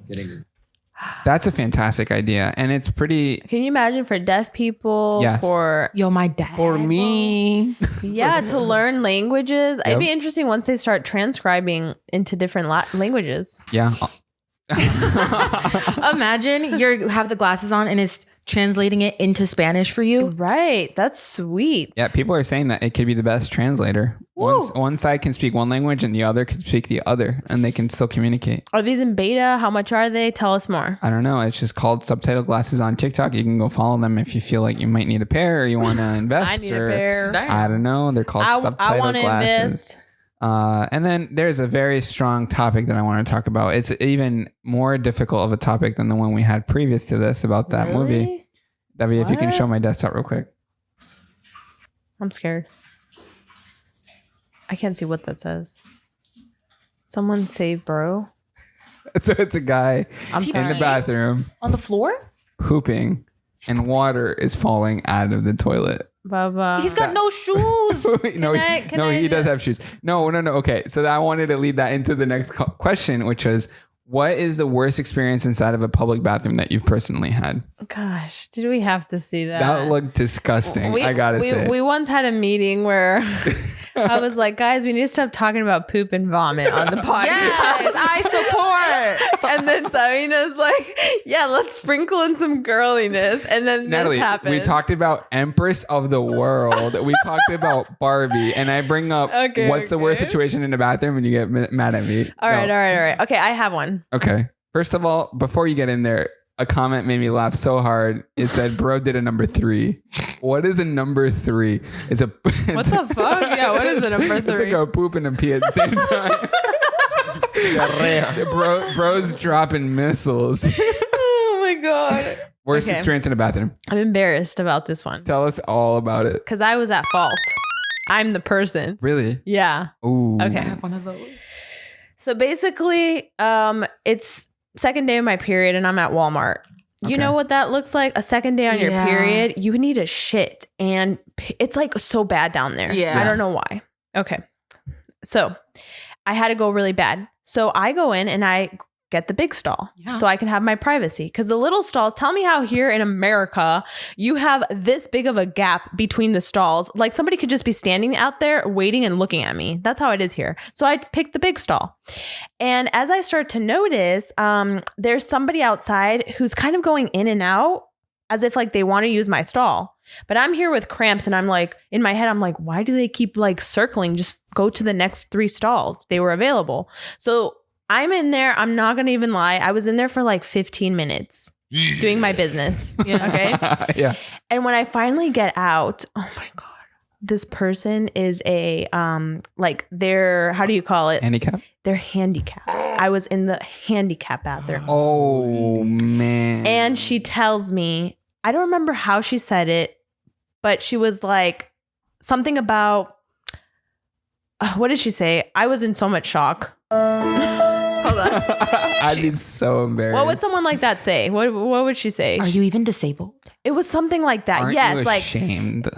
That's a fantastic idea, and it's pretty. Can you imagine for deaf people? Yes. For Yo, my dad. For me, yeah, to learn languages. Yep. It'd be interesting once they start transcribing into different languages. Yeah. Imagine you have the glasses on and it's translating it into Spanish for you. Right. That's sweet. Yeah, people are saying that it could be the best translator. One side can speak one language and the other can speak the other, and they can still communicate. Are these in beta? How much are they? Tell us more. I don't know. It's just called Subtitle Glasses on TikTok. You can go follow them if you feel like you might need a pair or you want to invest. I need a or, pair. I don't know. They're called I Subtitle want to Glasses. invest. And then there's a very strong topic that I want to talk about. It's even more difficult of a topic than the one we had previous to this about that movie. Really? Debbie, if you can What? show my desktop real quick. I'm scared. I can't see what that says. Someone save bro. So it's a guy I'm in the sorry. bathroom On the floor? pooping, and water is falling out of the toilet. Baba. He's got no shoes. No, Can I he does just- have shoes. No. Okay, so I wanted to lead that into the next question, which was, what is the worst experience inside of a public bathroom that you've personally had? Gosh, did we have to see that? That looked disgusting. I gotta say. We once had a meeting where I was like, guys, we need to stop talking about poop and vomit on the podcast. Yes, I support. And then Sabina's like, yeah, let's sprinkle in some girliness. And then Natalie, this happened. we talked about Empress of the World. We talked about Barbie, and I bring up what's the worst okay. situation in the bathroom, and you get mad at me. All right. No. Okay, I have one. Okay. First of all, before you get in there, a comment made me laugh so hard. It said, "Bro did a number 3." What is a number 3? It's a. What the fuck? Yeah, what is a number It's 3? like a poop and a pee at the same time. Bro's dropping missiles. Oh my God. Worst Okay. experience in a bathroom. I'm embarrassed about this one Tell us all about it. because I was at fault. I'm the person. Really? Yeah. Ooh. Okay. One of those. So basically, it's second day of my period and I'm at Walmart. You know what that looks like? A second day on your Yeah. period. You need a shit. And it's like so bad down there. Yeah. I don't know why. Okay. So I had to go really bad. So I go in and I get the big stall so I can have my privacy. Because the little stalls, tell me how here in America you have this big of a gap between the stalls. Like somebody could just be standing out there waiting and looking at me. That's how it is here. So I picked the big stall. And as I start to notice, there's somebody outside who's kind of going in and out as if like they want to use my stall. But I'm here with cramps and I'm like, in my head, I'm like, why do they keep like circling? Just go to the next 3 stalls. They were available. So I'm in there. I'm not going to even lie. I was in there for like 15 minutes doing my business. Okay. Yeah. And when I finally get out, oh my God, this person is a, like they're, how do you call it? Handicap. They're handicapped. I was in the handicap bathroom. Oh man. And she tells me, I don't remember how she said it, but she was like something about, what did she say? I was in so much shock. Hold on. I'd be so embarrassed. What would someone like that say? What would she say? Are you even disabled? It was something like that. Aren't yes, you like ashamed?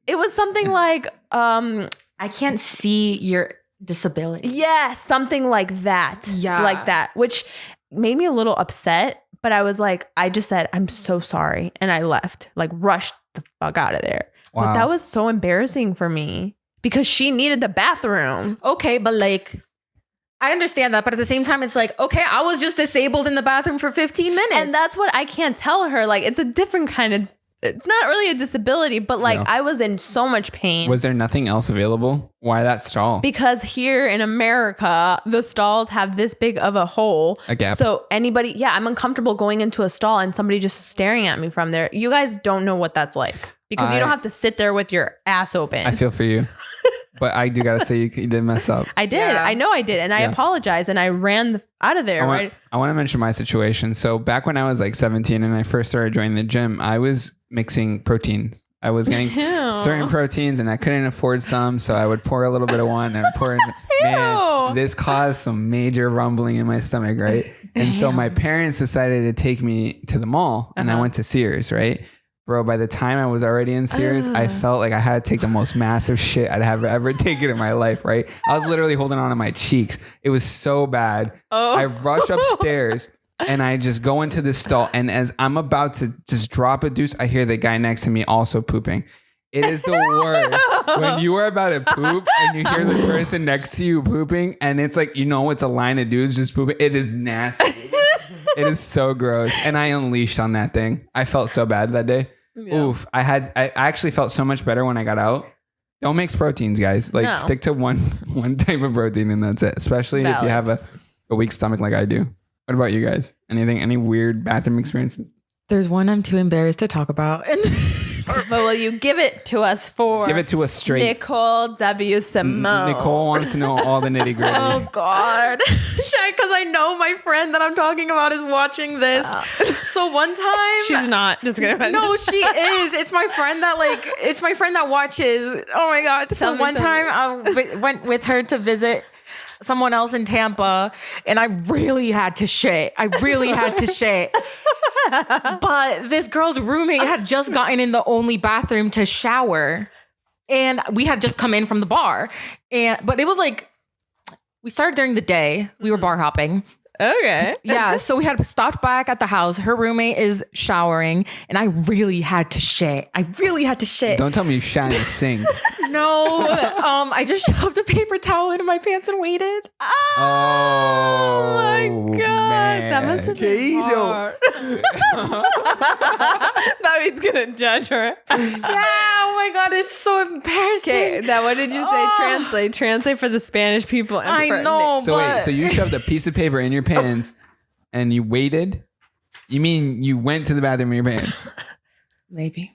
it was something like I can't see your disability. yeah, something like that. Yeah. Like that, which made me a little upset, but I was like, I just said, I'm so sorry. And I left, like rushed the fuck out of there. Wow. But that was so embarrassing for me because she needed the bathroom. Okay, but like, I understand that, but at the same time, it's like, okay, I was just disabled in the bathroom for 15 minutes. And that's what I can't tell her. Like, it's a different kind of, it's not really a disability, but like Yeah. I was in so much pain. Was there nothing else available? Why that stall? Because here in America, the stalls have this big of a hole. A gap. So anybody, I'm uncomfortable going into a stall and somebody just staring at me from there. You guys don't know what that's like because you don't have to sit there with your ass open. I feel for you. But I do gotta say you did mess up. I did. Yeah. I know I did. And I apologized and I ran out of there. I want to mention my situation. So back when I was like 17 and I first started joining the gym, I was mixing proteins. I was getting certain proteins and I couldn't afford some. So I would pour a little bit of one and pour in. Man, this caused some major rumbling in my stomach, right? And so my parents decided to take me to the mall and I went to Sears, right? Bro, by the time I was already in Sears, I felt like I had to take the most massive shit I'd have ever taken in my life, right? I was literally holding on to my cheeks. It was so bad. I rush upstairs and I just go into this stall. And as I'm about to just drop a deuce, I hear the guy next to me also pooping. It is the worst when you are about to poop and you hear the person next to you pooping and it's like, it's a line of dudes just pooping. It is nasty. It is so gross. And I unleashed on that thing. I felt so bad that day. Yeah. Oof. I actually felt so much better when I got out. Don't mix proteins, guys. Like stick to one type of protein and that's it. Especially if you have a weak stomach like I do. What about you guys? Any weird bathroom experiences? There's one I'm too embarrassed to talk about. But will you give it to us Give it to us straight. Nicole W. Simone. Nicole wants to know all the nitty gritty. Oh God. Because I know my friend that I'm talking about is watching this. So one time She's not. Just gonna No, she is. It's my friend that watches. Oh my God. So one time I went with her to visit someone else in Tampa and I really had to shit. But this girl's roommate had just gotten in the only bathroom to shower and we had just come in from the bar. But it was like, we started during the day. We were bar hopping. Okay. Yeah. So we had stopped back at the house. Her roommate is showering and I really had to shit. Don't tell me you shat in the sink. No. I just shoved a paper towel into my pants and waited. Oh my God. Man. That must have been hard. Now he's gonna judge her. Yeah. Oh my God. It's so embarrassing. Okay. Now what did you say? Translate for the Spanish people. And I for know. So wait, so you shoved a piece of paper in your pants and you waited? You mean you went to the bathroom in your pants? Maybe.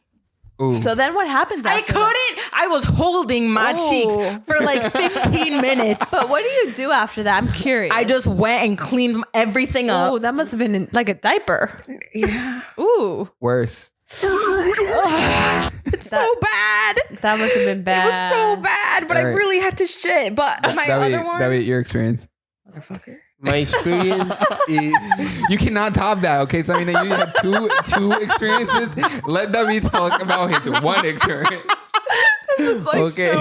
Ooh. So then what happens I after couldn't. I was holding my cheeks for like 15 minutes. But what do you do after that? I'm curious. I just went and cleaned everything up. Oh, that must have been like a diaper. Yeah. Ooh. Worse. It's so bad. That must have been bad. It was so bad, but I All right. really had to shit. But my other one. That be your experience. Motherfucker. My experience is You cannot top that, okay? So I mean, you had two experiences. Let David talk about his one experience. okay.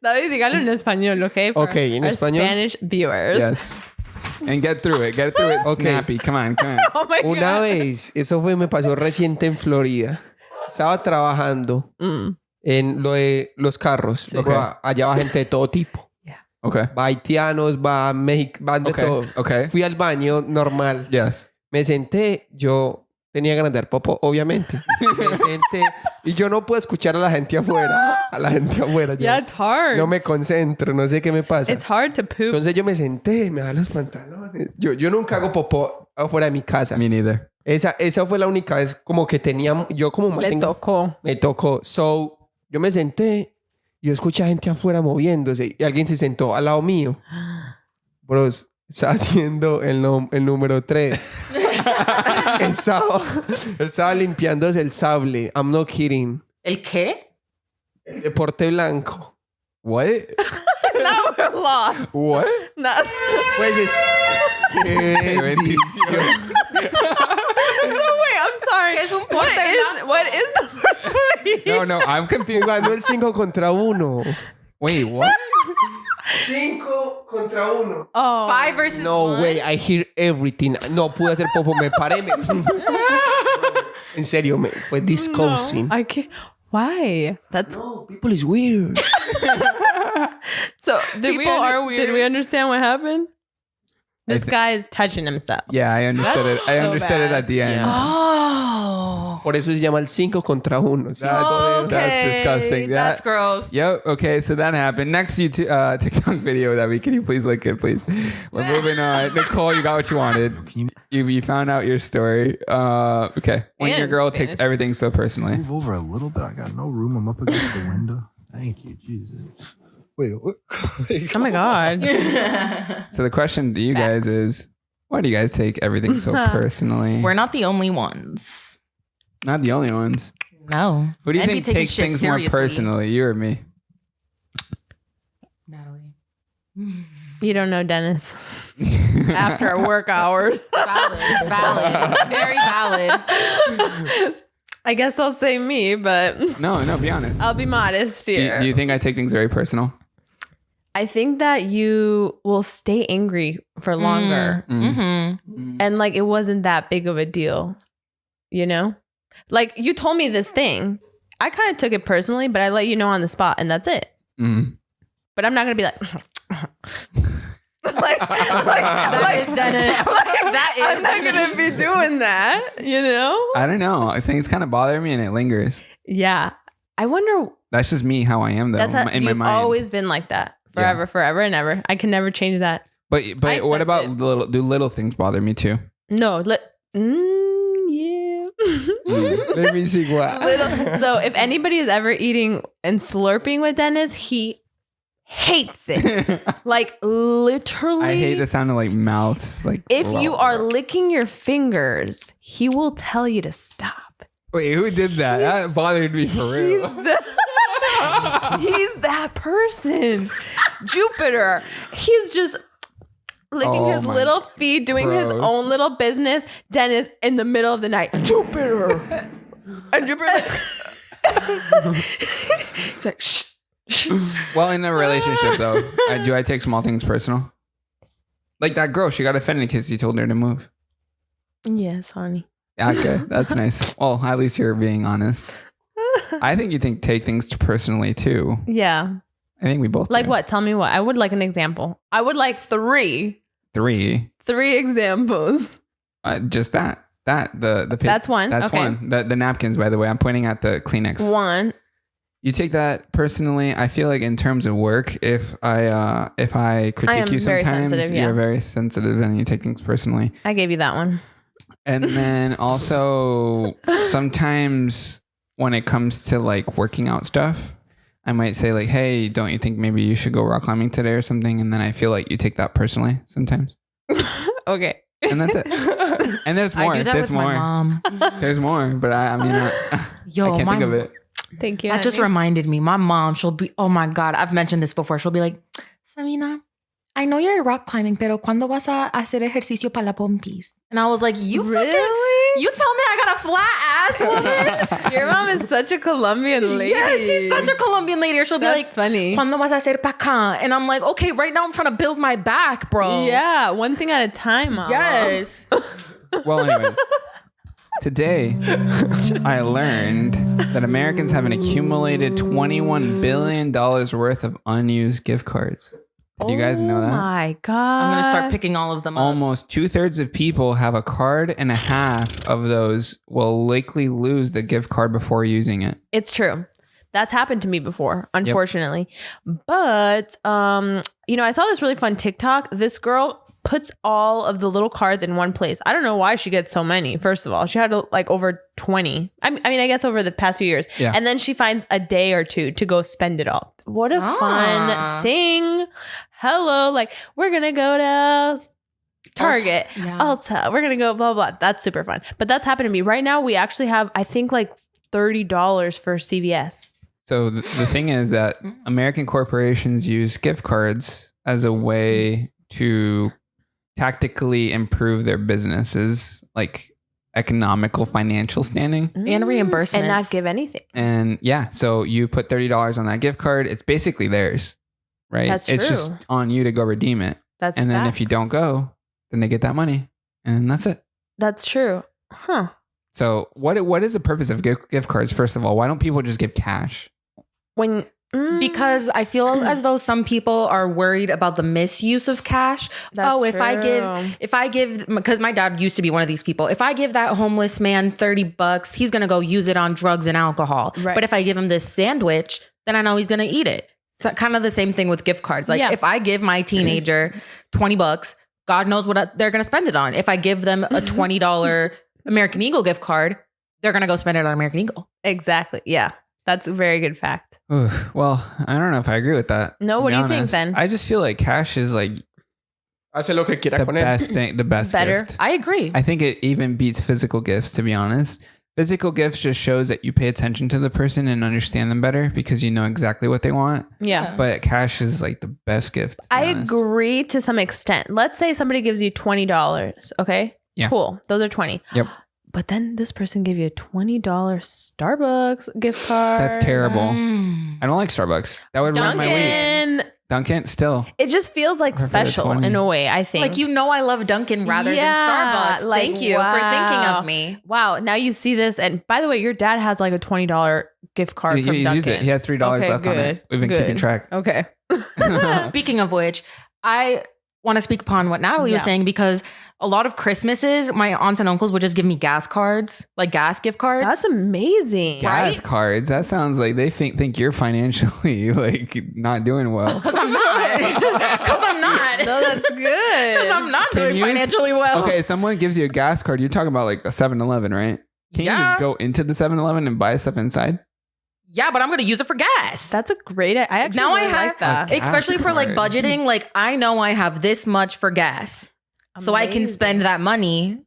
David, dígalo en español, okay? For Okay, en our español. Spanish viewers. Yes. And get through it. Okay. Snappy. Come on. Oh my Una God. vez, me pasó reciente en Florida. Estaba trabajando en lo de los carros. Ok. Allá va gente de todo tipo. Okay. Va haitianos, va van de Okay. todo. Okay. Fui al baño normal. Yes. Me senté, yo tenía ganas de dar popo, obviamente. Me senté y yo no puedo escuchar a la gente afuera. Yeah, it's hard. No me concentro, no sé qué me pasa. It's hard to poop. Entonces yo me senté, me da los pantalones. Yo nunca hago popó afuera de mi casa. Me neither. Esa fue la única vez como que tenía... Yo como Le tocó. me tocó. So, yo me senté. Yo escuché a gente afuera moviéndose. Y alguien se sentó al lado mío. Bros, estaba haciendo el número 3. estaba limpiándose el sable. I'm not kidding. ¿El qué? El deporte blanco. What? Now we're lost. What? Not- Pues es... ¡Qué bendición! Wait, I'm sorry. ¿Qué es un porte blanco? What is the first one? No, I'm confused. Jugando el 5 contra 1. Wait, what? 5 contra 1. Oh. 5 versus No 1. way, I hear everything. No pude hacer popo, me paré. En serio, fue disgusting. No, I can't. Why? That's No, people is weird. so. Did People are weird. Did we understand what happened? This thi- guy is touching himself. Yeah, I understood it. I so understood it bad. at the end. Oh. Por eso se llama el 5 contra 1. ¿sí? That's disgusting. That's That- gross. Yep. Okay. So that happened. Next YouTube TikTok video that can you please look at, please? We're moving on. Nicole, you got what you wanted. You found out your story. Okay. When your And girl Spanish. takes everything so personally. Move over a little bit. I got no room. I'm up against the window. Thank you, Jesus. Wait, what? Oh my God. So the question to you guys is, why do you guys take everything so personally? We're not the only ones. Not the only ones. No. Who do you And we think take takes shit things more seriously. personally? You or me? Natalie. You don't know Dennis. After work hours. Valid. Very valid. I guess I'll say me, but No, be honest. I'll be modest Do here. you think I take things very personal? I think that you will stay angry for longer. Mm-hmm. And like it wasn't that big of a deal, you know? Like you told me this thing. I kind of took it personally, but I let you know on the spot and that's it. Mm. But I'm not going to be like That is Dennis. That is I'm not going to be doing that, you know? I don't know. I think it's kind of bothering me and it lingers. Yeah. I wonder That's just me, how I am, though, that's how in my you've mind. always been like that. Forever and ever. I can never change that. But I what accept about it. do little things bother me too? No, yeah. Let me see what. So if anybody is ever eating and slurping with Dennis, he hates it. Like literally. I hate the sound of like mouths. Like If you are licking your fingers, he will tell you to stop. Wait, who did that? That bothered me for real. He's that person. Jupiter. He's just licking Oh his my little feet, doing his gross. own little business. Dennis in the middle of the night. Jupiter. And Jupiter he's like, shh. Well, in a relationship though, do I take small things personal? Like that girl, she got offended because he told her to move. Yes, honey. Okay, that's nice. Well, at least you're being honest. I think you take things personally too. Yeah. I think we both Like do. what? Tell me what. I would like an example. I would like three 3. examples. Just that. The That's one. That's Okay. one. The napkins, by the way. I'm pointing at the Kleenex. One. You take that personally. I feel like in terms of work, if I critique am you very sometimes, sensitive, yeah. you're very sensitive and you take things personally. I gave you that one. And then also sometimes when it comes to like working out stuff, I might say like, hey, don't you think maybe you should go rock climbing today or something? And then I feel like you take that personally sometimes. Okay. And that's it. And there's more. I do that There's with more. my mom. There's more. But I mean, Yo, I can't think of it. Thank you. That just honey. reminded me. My mom, she'll be, oh my God, I've mentioned this before. She'll be like, Samina, I know you're rock climbing, pero ¿cuándo vas a hacer ejercicio para la pompis? And I was like, you Really? fucking, you tell me I got a flat ass woman? Your mom is such a Colombian lady. Yeah, she's such a Colombian lady. Or she'll be That's like, funny. ¿Cuándo vas a hacer pa' acá? And I'm like, okay, right now I'm trying to build my back, bro. Yeah, one thing at a time, mama. Yes. Well, anyways, today I learned that Americans have an accumulated $21 billion worth of unused gift cards. Did you guys know Oh that? my God. I'm going to start picking all of them up. Almost 2/3 of people have a card and a half of those will likely lose the gift card before using it. It's true. That's happened to me before, unfortunately. But, I saw this really fun TikTok. This girl puts all of the little cards in one place. I don't know why she gets so many. First of all, she had like over 20. I mean, I guess over the past few years. Yeah. And then she finds a day or two to go spend it all. What a fun thing. Hello. Like, we're going to go to Target, Ulta. We're going to go blah, blah. That's super fun. But that's happened to me. Right now, we actually have, I think, like $30 for CVS. So the thing is that American corporations use gift cards as a way to tactically improve their businesses, like economical financial standing. And reimbursements. And not give anything. And yeah, so you put $30 on that gift card, it's basically theirs, right? That's it's true. just on you to go redeem it. That's And then if you facts. don't go, then they get that money. And that's it. That's true. Huh. So what is the purpose of gift cards, first of all? Why don't people just give cash? When Because I feel as though some people are worried about the misuse of cash. That's If I give, because my dad used to be one of these people. If I give that homeless man $30, he's going to go use it on drugs and alcohol. Right. But if I give him this sandwich, then I know he's going to eat it. So kind of the same thing with gift cards. Like Yeah. if I give my teenager $20, God knows what they're going to spend it on. If I give them a $20 American Eagle gift card, they're going to go spend it on American Eagle. Exactly. Yeah. That's a very good fact. Oof, well, I don't know if I agree with that. No, to what be do you think, honest. Ben? I just feel like cash is like Hace lo que quiera the con él. best thing, the best Better. gift. I agree. I think it even beats physical gifts, to be honest. Physical gifts just shows that you pay attention to the person and understand them better because you know exactly what they want. Yeah. But cash is like the best gift. to be I honest. agree to some extent. Let's say somebody gives you $20. Okay. Yeah. Cool. Those are 20. Yep. But then this person gave you a $20 Starbucks gift card. That's terrible. Mm. I don't like Starbucks. That would ruin my week. Dunkin'. Dunkin' still. It just feels like Prefer the special 20. in a way, I think. Like, you know, I love Dunkin' rather Yeah, than Starbucks. like, Thank you for thinking wow. of me. Wow. Now you see this. And by the way, your dad has like a $20 gift card He from Dunkin'. used it. He has $3 Okay, left on good, it. We've been good. keeping track. Okay. Speaking of which, I want to speak upon what Natalie was Yeah. saying because a lot of Christmases, my aunts and uncles would just give me gas cards, like gas gift cards. That's amazing. Gas cards. That sounds like they think you're financially like not doing well. Because I'm not. Because I'm not. No, that's good. Because I'm not Can doing you- financially well. Okay, someone gives you a gas card. You're talking about like a 7-Eleven, right? Can you Yeah. just go into the 7-Eleven and buy stuff inside? Yeah, but I'm going to use it for gas. That's a great. I actually Now I really have- like that. Okay. Especially for like card. budgeting. Like, I know I have this much for gas. So I can Amazing. spend that money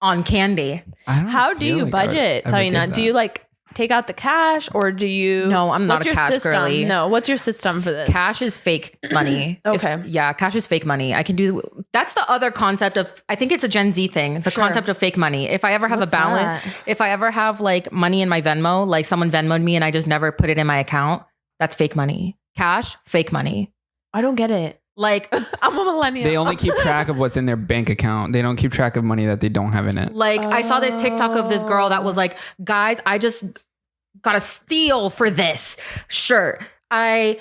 on candy. I don't How do feel you like I would budget, ever Salina? give Do you that. like take out the cash or do you? No, I'm not what's a your cash system? girly. No, what's your system for this? Cash is fake money. Okay. Cash is fake money. I can do that's the other concept of I think it's a Gen Z thing, the Sure. concept of fake money. If I ever have What's a balance, that? if I ever have like money in my Venmo, like someone Venmoed me and I just never put it in my account, that's fake money. Cash, fake money. I don't get it. Like I'm a millennial. They only keep track of what's in their bank account. They don't keep track of money that they don't have in it. I saw this TikTok of this girl that was like, guys, I just got to steal for this shirt. I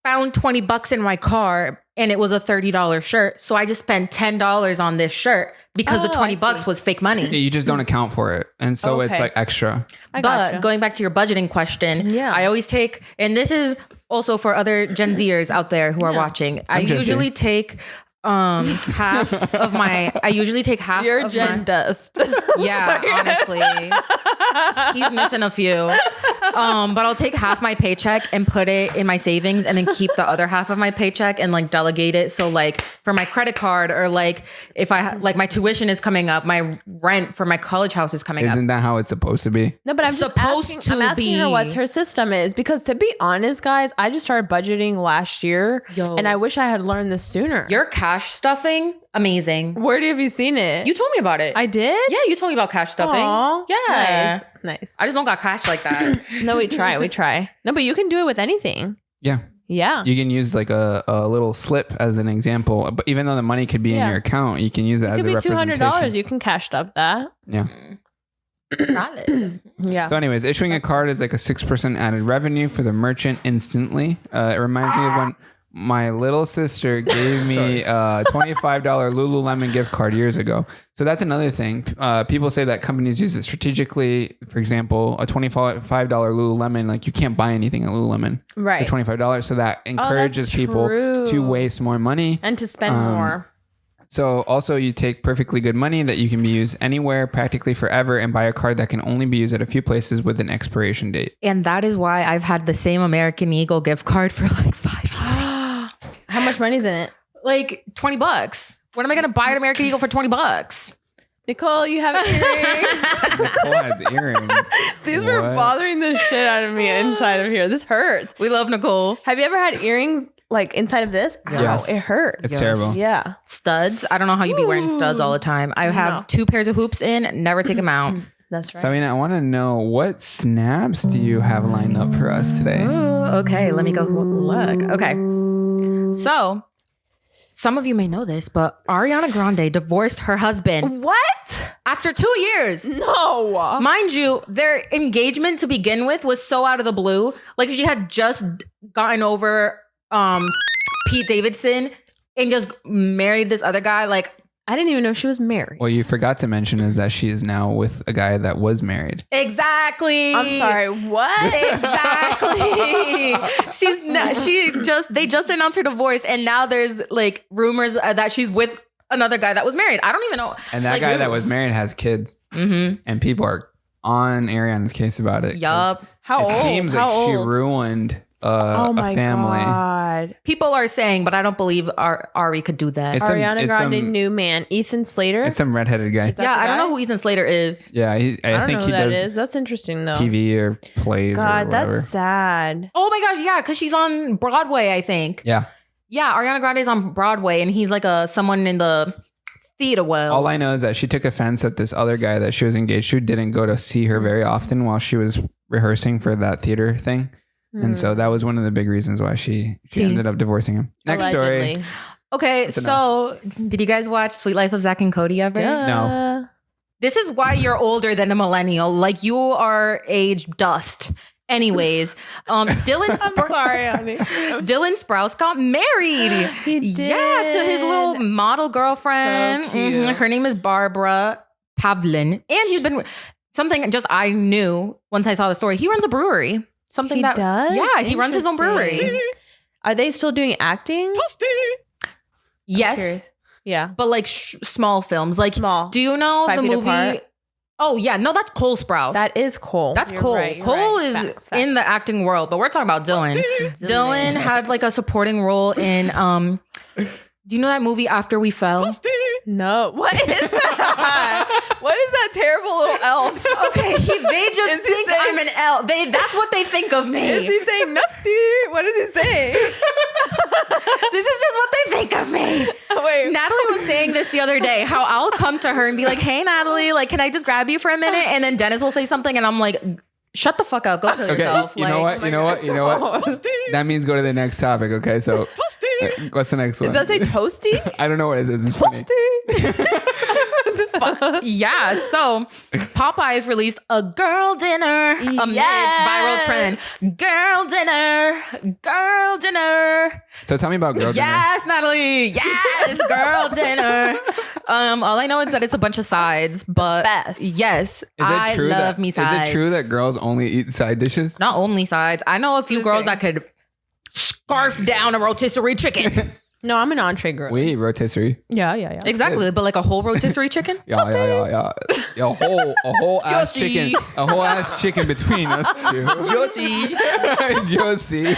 found $20 in my car and it was a $30 shirt. So I just spent $10 on this shirt because the Oh, I $20 see. was fake money. You just don't account for it. And so it's Okay. like extra. I But gotcha. going back to your budgeting question, Yeah. I always take, and this is also for other Gen Zers out there who are Yeah. watching, I I'm Gen Z. usually take half of my. I usually take half. You're of Jen my, Dust. Yeah, honestly, he's missing a few. But I'll take half my paycheck and put it in my savings, and then keep the other half of my paycheck and like delegate it. So like for my credit card, or like if I like my tuition is coming up, my rent for my college house is coming up. Isn't that how it's supposed to be? No, but I'm Supposed I'm asking her be. what her system is, because to be honest, guys, I just started budgeting last year, and I wish I had learned this sooner. Your cash stuffing, amazing. Where have you seen it? You told me about it. I did? Yeah, you told me about cash stuffing. Aw, Yeah. Nice. I just don't got cash like that. No, we try. No, but you can do it with anything. Yeah. Yeah. You can use like a little slip as an example, but even though the money could be in your account, you can use it as It a could be representation. $200. You can cash stuff that. Yeah. Valid. Yeah. So anyways, issuing a card is like a 6% added revenue for the merchant instantly. It reminds me of when my little sister gave me a $25 Lululemon gift card years ago. So that's another thing. People say that companies use it strategically. For example, a $25 Lululemon, like you can't buy anything at Lululemon Right. for $25. So that encourages people true. to waste more money. And to spend more. So also you take perfectly good money that you can be used anywhere, practically forever, and buy a card that can only be used at a few places with an expiration date. And that is why I've had the same American Eagle gift card for like 5 years. How much money's in it? Like $20. What am I going to buy an American Eagle for $20? Nicole, you have earrings. Nicole has earrings. These were What? bothering the shit out of me inside of here. This hurts. We love Nicole. Have you ever had earrings like inside of this? Yes. Ow, it hurts. It's terrible. Yeah. Studs. I don't know how you be wearing studs all the time. I have 2 pairs of hoops in, never take them out. That's right. So I mean, I want to know, what snaps do you have lined up for us today? Ooh, okay, let me go look. Okay. So, some of you may know this, but Ariana Grande divorced her husband What? after 2 years. No. Mind you, their engagement to begin with was so out of the blue. Like she had just gotten over Pete Davidson and just married this other guy. Like, I didn't even know she was married. What you forgot to mention is that she is now with a guy that was married. exactly. I'm sorry. What? Exactly. They just announced her divorce, and now there's like rumors that she's with another guy that was married. I don't even know. And that Like, guy that was married has kids. Mm-hmm. And people are on Ariana's case about it. 'cause Yup. How It old? seems like How she old? ruined Oh my a family. God. People are saying, but I don't believe Ari could do that. It's some- Ariana it's Grande, some- new man. Ethan Slater. It's some redheaded guy. Is that yeah, the I don't guy? know who Ethan Slater is. Yeah, I I don't think know he who that does is. That's interesting though. TV or plays or God, whatever. that's sad. Oh my gosh, yeah, because she's on Broadway, I think. Yeah. Yeah, Ariana Grande's on Broadway, and he's like someone in the theater world. All I know is that she took offense that this other guy that she was engaged to didn't go to see her very often while she was rehearsing for that theater thing. And so that was one of the big reasons why she ended up divorcing him. Next story. Allegedly. Okay, That's so did you guys watch Sweet Life of Zach and Cody ever? Duh. No. This is why you're older than a millennial. Like you are age dust. Anyways, Dylan Sorry, honey. Dylan Sprouse got married. He did. Yeah, to his little model girlfriend. So cute. Her name is Barbara Pavlin. And he's been something just I knew once I saw the story. He runs a brewery. Something He that does? Yeah, he runs his own brewery. Interesting. Are they still doing acting? Yes, Curious. Yeah. but like small films. Like Small. do you know 5 the Feet movie? Apart? Oh yeah, no, that's Cole Sprouse. That is Cole. That's You're Cole. right, you're Cole right. is Facts. in the acting world, but we're talking about Dylan. Dylan had like a supporting role in do you know that movie After We Fell? No. What is that? What is that terrible little elf? Okay, they just Is he think saying- I'm an elf. That's what they think of me. Is he saying nasty? What is he saying? This is just what they think of me. Wait. Natalie was saying this the other day, how I'll come to her and be like, hey, Natalie, like, can I just grab you for a minute? And then Dennis will say something and I'm like, shut the fuck up. Go kill Okay, yourself. you know Like, what? You know what? That means go to the next topic. Okay, so what's the next one? Does that say toasty? I don't know what it is. It's funny. Yeah, so Popeyes released a girl dinner amidst viral trend. Girl dinner. So tell me about girl dinner. Yes, Natalie. Yes, girl dinner. All I know is that it's a bunch of sides, but Best. yes, Is it I true love that, me sides. Is it true that girls only eat side dishes? Not only sides. I know a few girls that could scarf down a rotisserie chicken. No, I'm an entree girl. We eat rotisserie. Yeah. Exactly, but like a whole rotisserie chicken. Yeah. A whole ass chicken. A whole ass chicken between us two. Josie.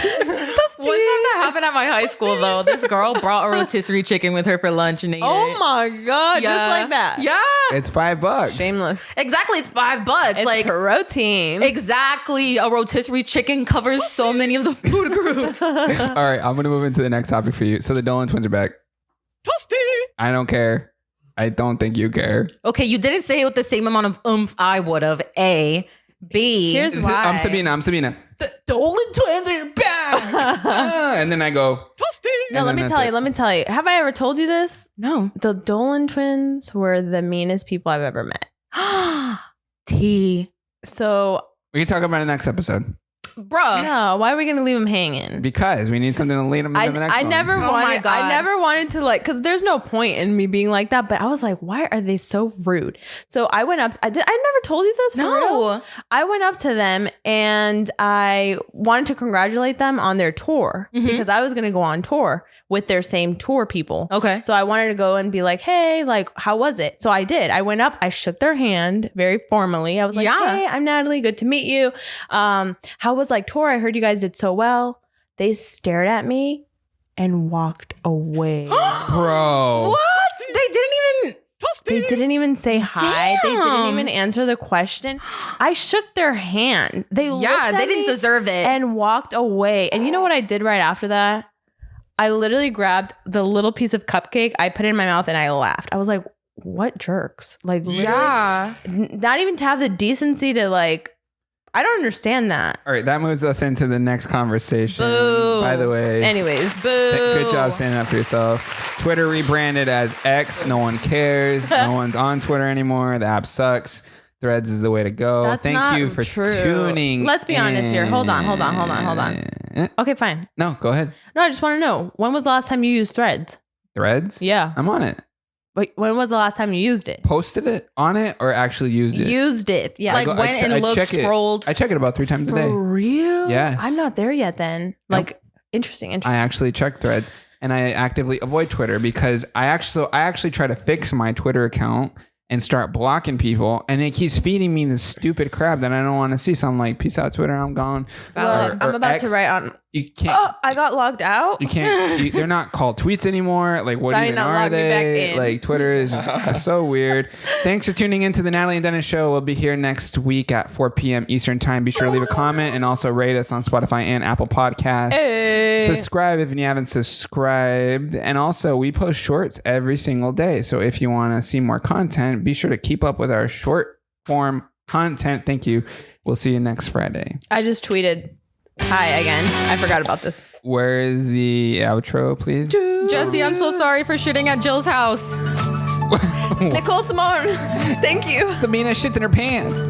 One time that happened at my high school though, this girl brought a rotisserie chicken with her for lunch and ate Oh it. my god, Yeah. just like that. Yeah. It's $5. Shameless. Exactly, it's $5. It's like protein. exactly, a rotisserie chicken covers so many of the food groups. All right, I'm gonna move into the next topic for you. So the Dolan twins are back. I don't care. I don't think you care. Okay, you didn't say it with the same amount of oomph I would have. A. B. Here's why. I'm Sabina. The Dolan twins are back. And then I go. No, let me tell you. Have I ever told you this? No. The Dolan twins were the meanest people I've ever met. T. So, We can talk about it next episode. Bruh. no, why are we going to leave them hanging? Because we need something to lead them into the next I one. never Oh my wanted. God. I never wanted to because there's no point in me being like that. But I was like, why are they so rude? So I went up. I never told you this. For real? No. I went up to them and I wanted to congratulate them on their tour because I was going to go on tour with their same tour people. Okay. So I wanted to go and be like, hey, like, how was it? So I did. I went up, I shook their hand very formally. I was like, Yeah. hey, I'm Natalie. Good to meet you. How was like tour? I heard you guys did so well. They stared at me and walked away. Bro. What? They didn't even say hi. They didn't Damn. even answer the question. I shook their hand. They looked Yeah, at they didn't me deserve it. and walked away. And you know what I did right after that? I literally grabbed the little piece of cupcake, I put it in my mouth, and I laughed. I was like, what jerks? Like, literally, yeah. not even to have the decency to like, I don't understand that. All right, that moves us into the next conversation. Boo. By the way, Anyways, Boo. good job standing up for yourself. Twitter rebranded as X. No one cares. No one's on Twitter anymore. The app sucks. Threads is the way to go. that's Thank not you for true. tuning. Let's be honest here. Hold on. in. Okay, fine. No, go ahead. No, I just want to know, when was the last time you used Threads? Threads? Yeah. I'm on it. Wait, when was the last time you used it? Posted it on it or actually used it? Used it. Yeah. Like I went che- and I looked, check it. scrolled. I check it about 3 times a For day. real? Yes. I'm not there yet then. Like, interesting. I actually check Threads and I actively avoid Twitter because I actually try to fix my Twitter account and start blocking people, and it keeps feeding me this stupid crap that I don't want to see. So I'm like, peace out, Twitter. I'm gone. Well, Or I'm about X. to write on. You can't. Oh, I got logged out. You can't. They're not called tweets anymore. Like, what Sorry, even not are log me back they? in. Like, Twitter is just so weird. Thanks for tuning into the Natalie and Dennis Show. We'll be here next week at 4 p.m. Eastern Time. Be sure to leave a comment and also rate us on Spotify and Apple Podcasts. Hey. Subscribe if you haven't subscribed. And also, we post shorts every single day. So if you want to see more content, be sure to keep up with our short form content. Thank you. We'll see you next Friday. I just tweeted hi again. I forgot about this. Where is the outro, please? Jesse, I'm so sorry for shitting at Jill's house. Nicole Simone. Thank you. Sabina shits in her pants.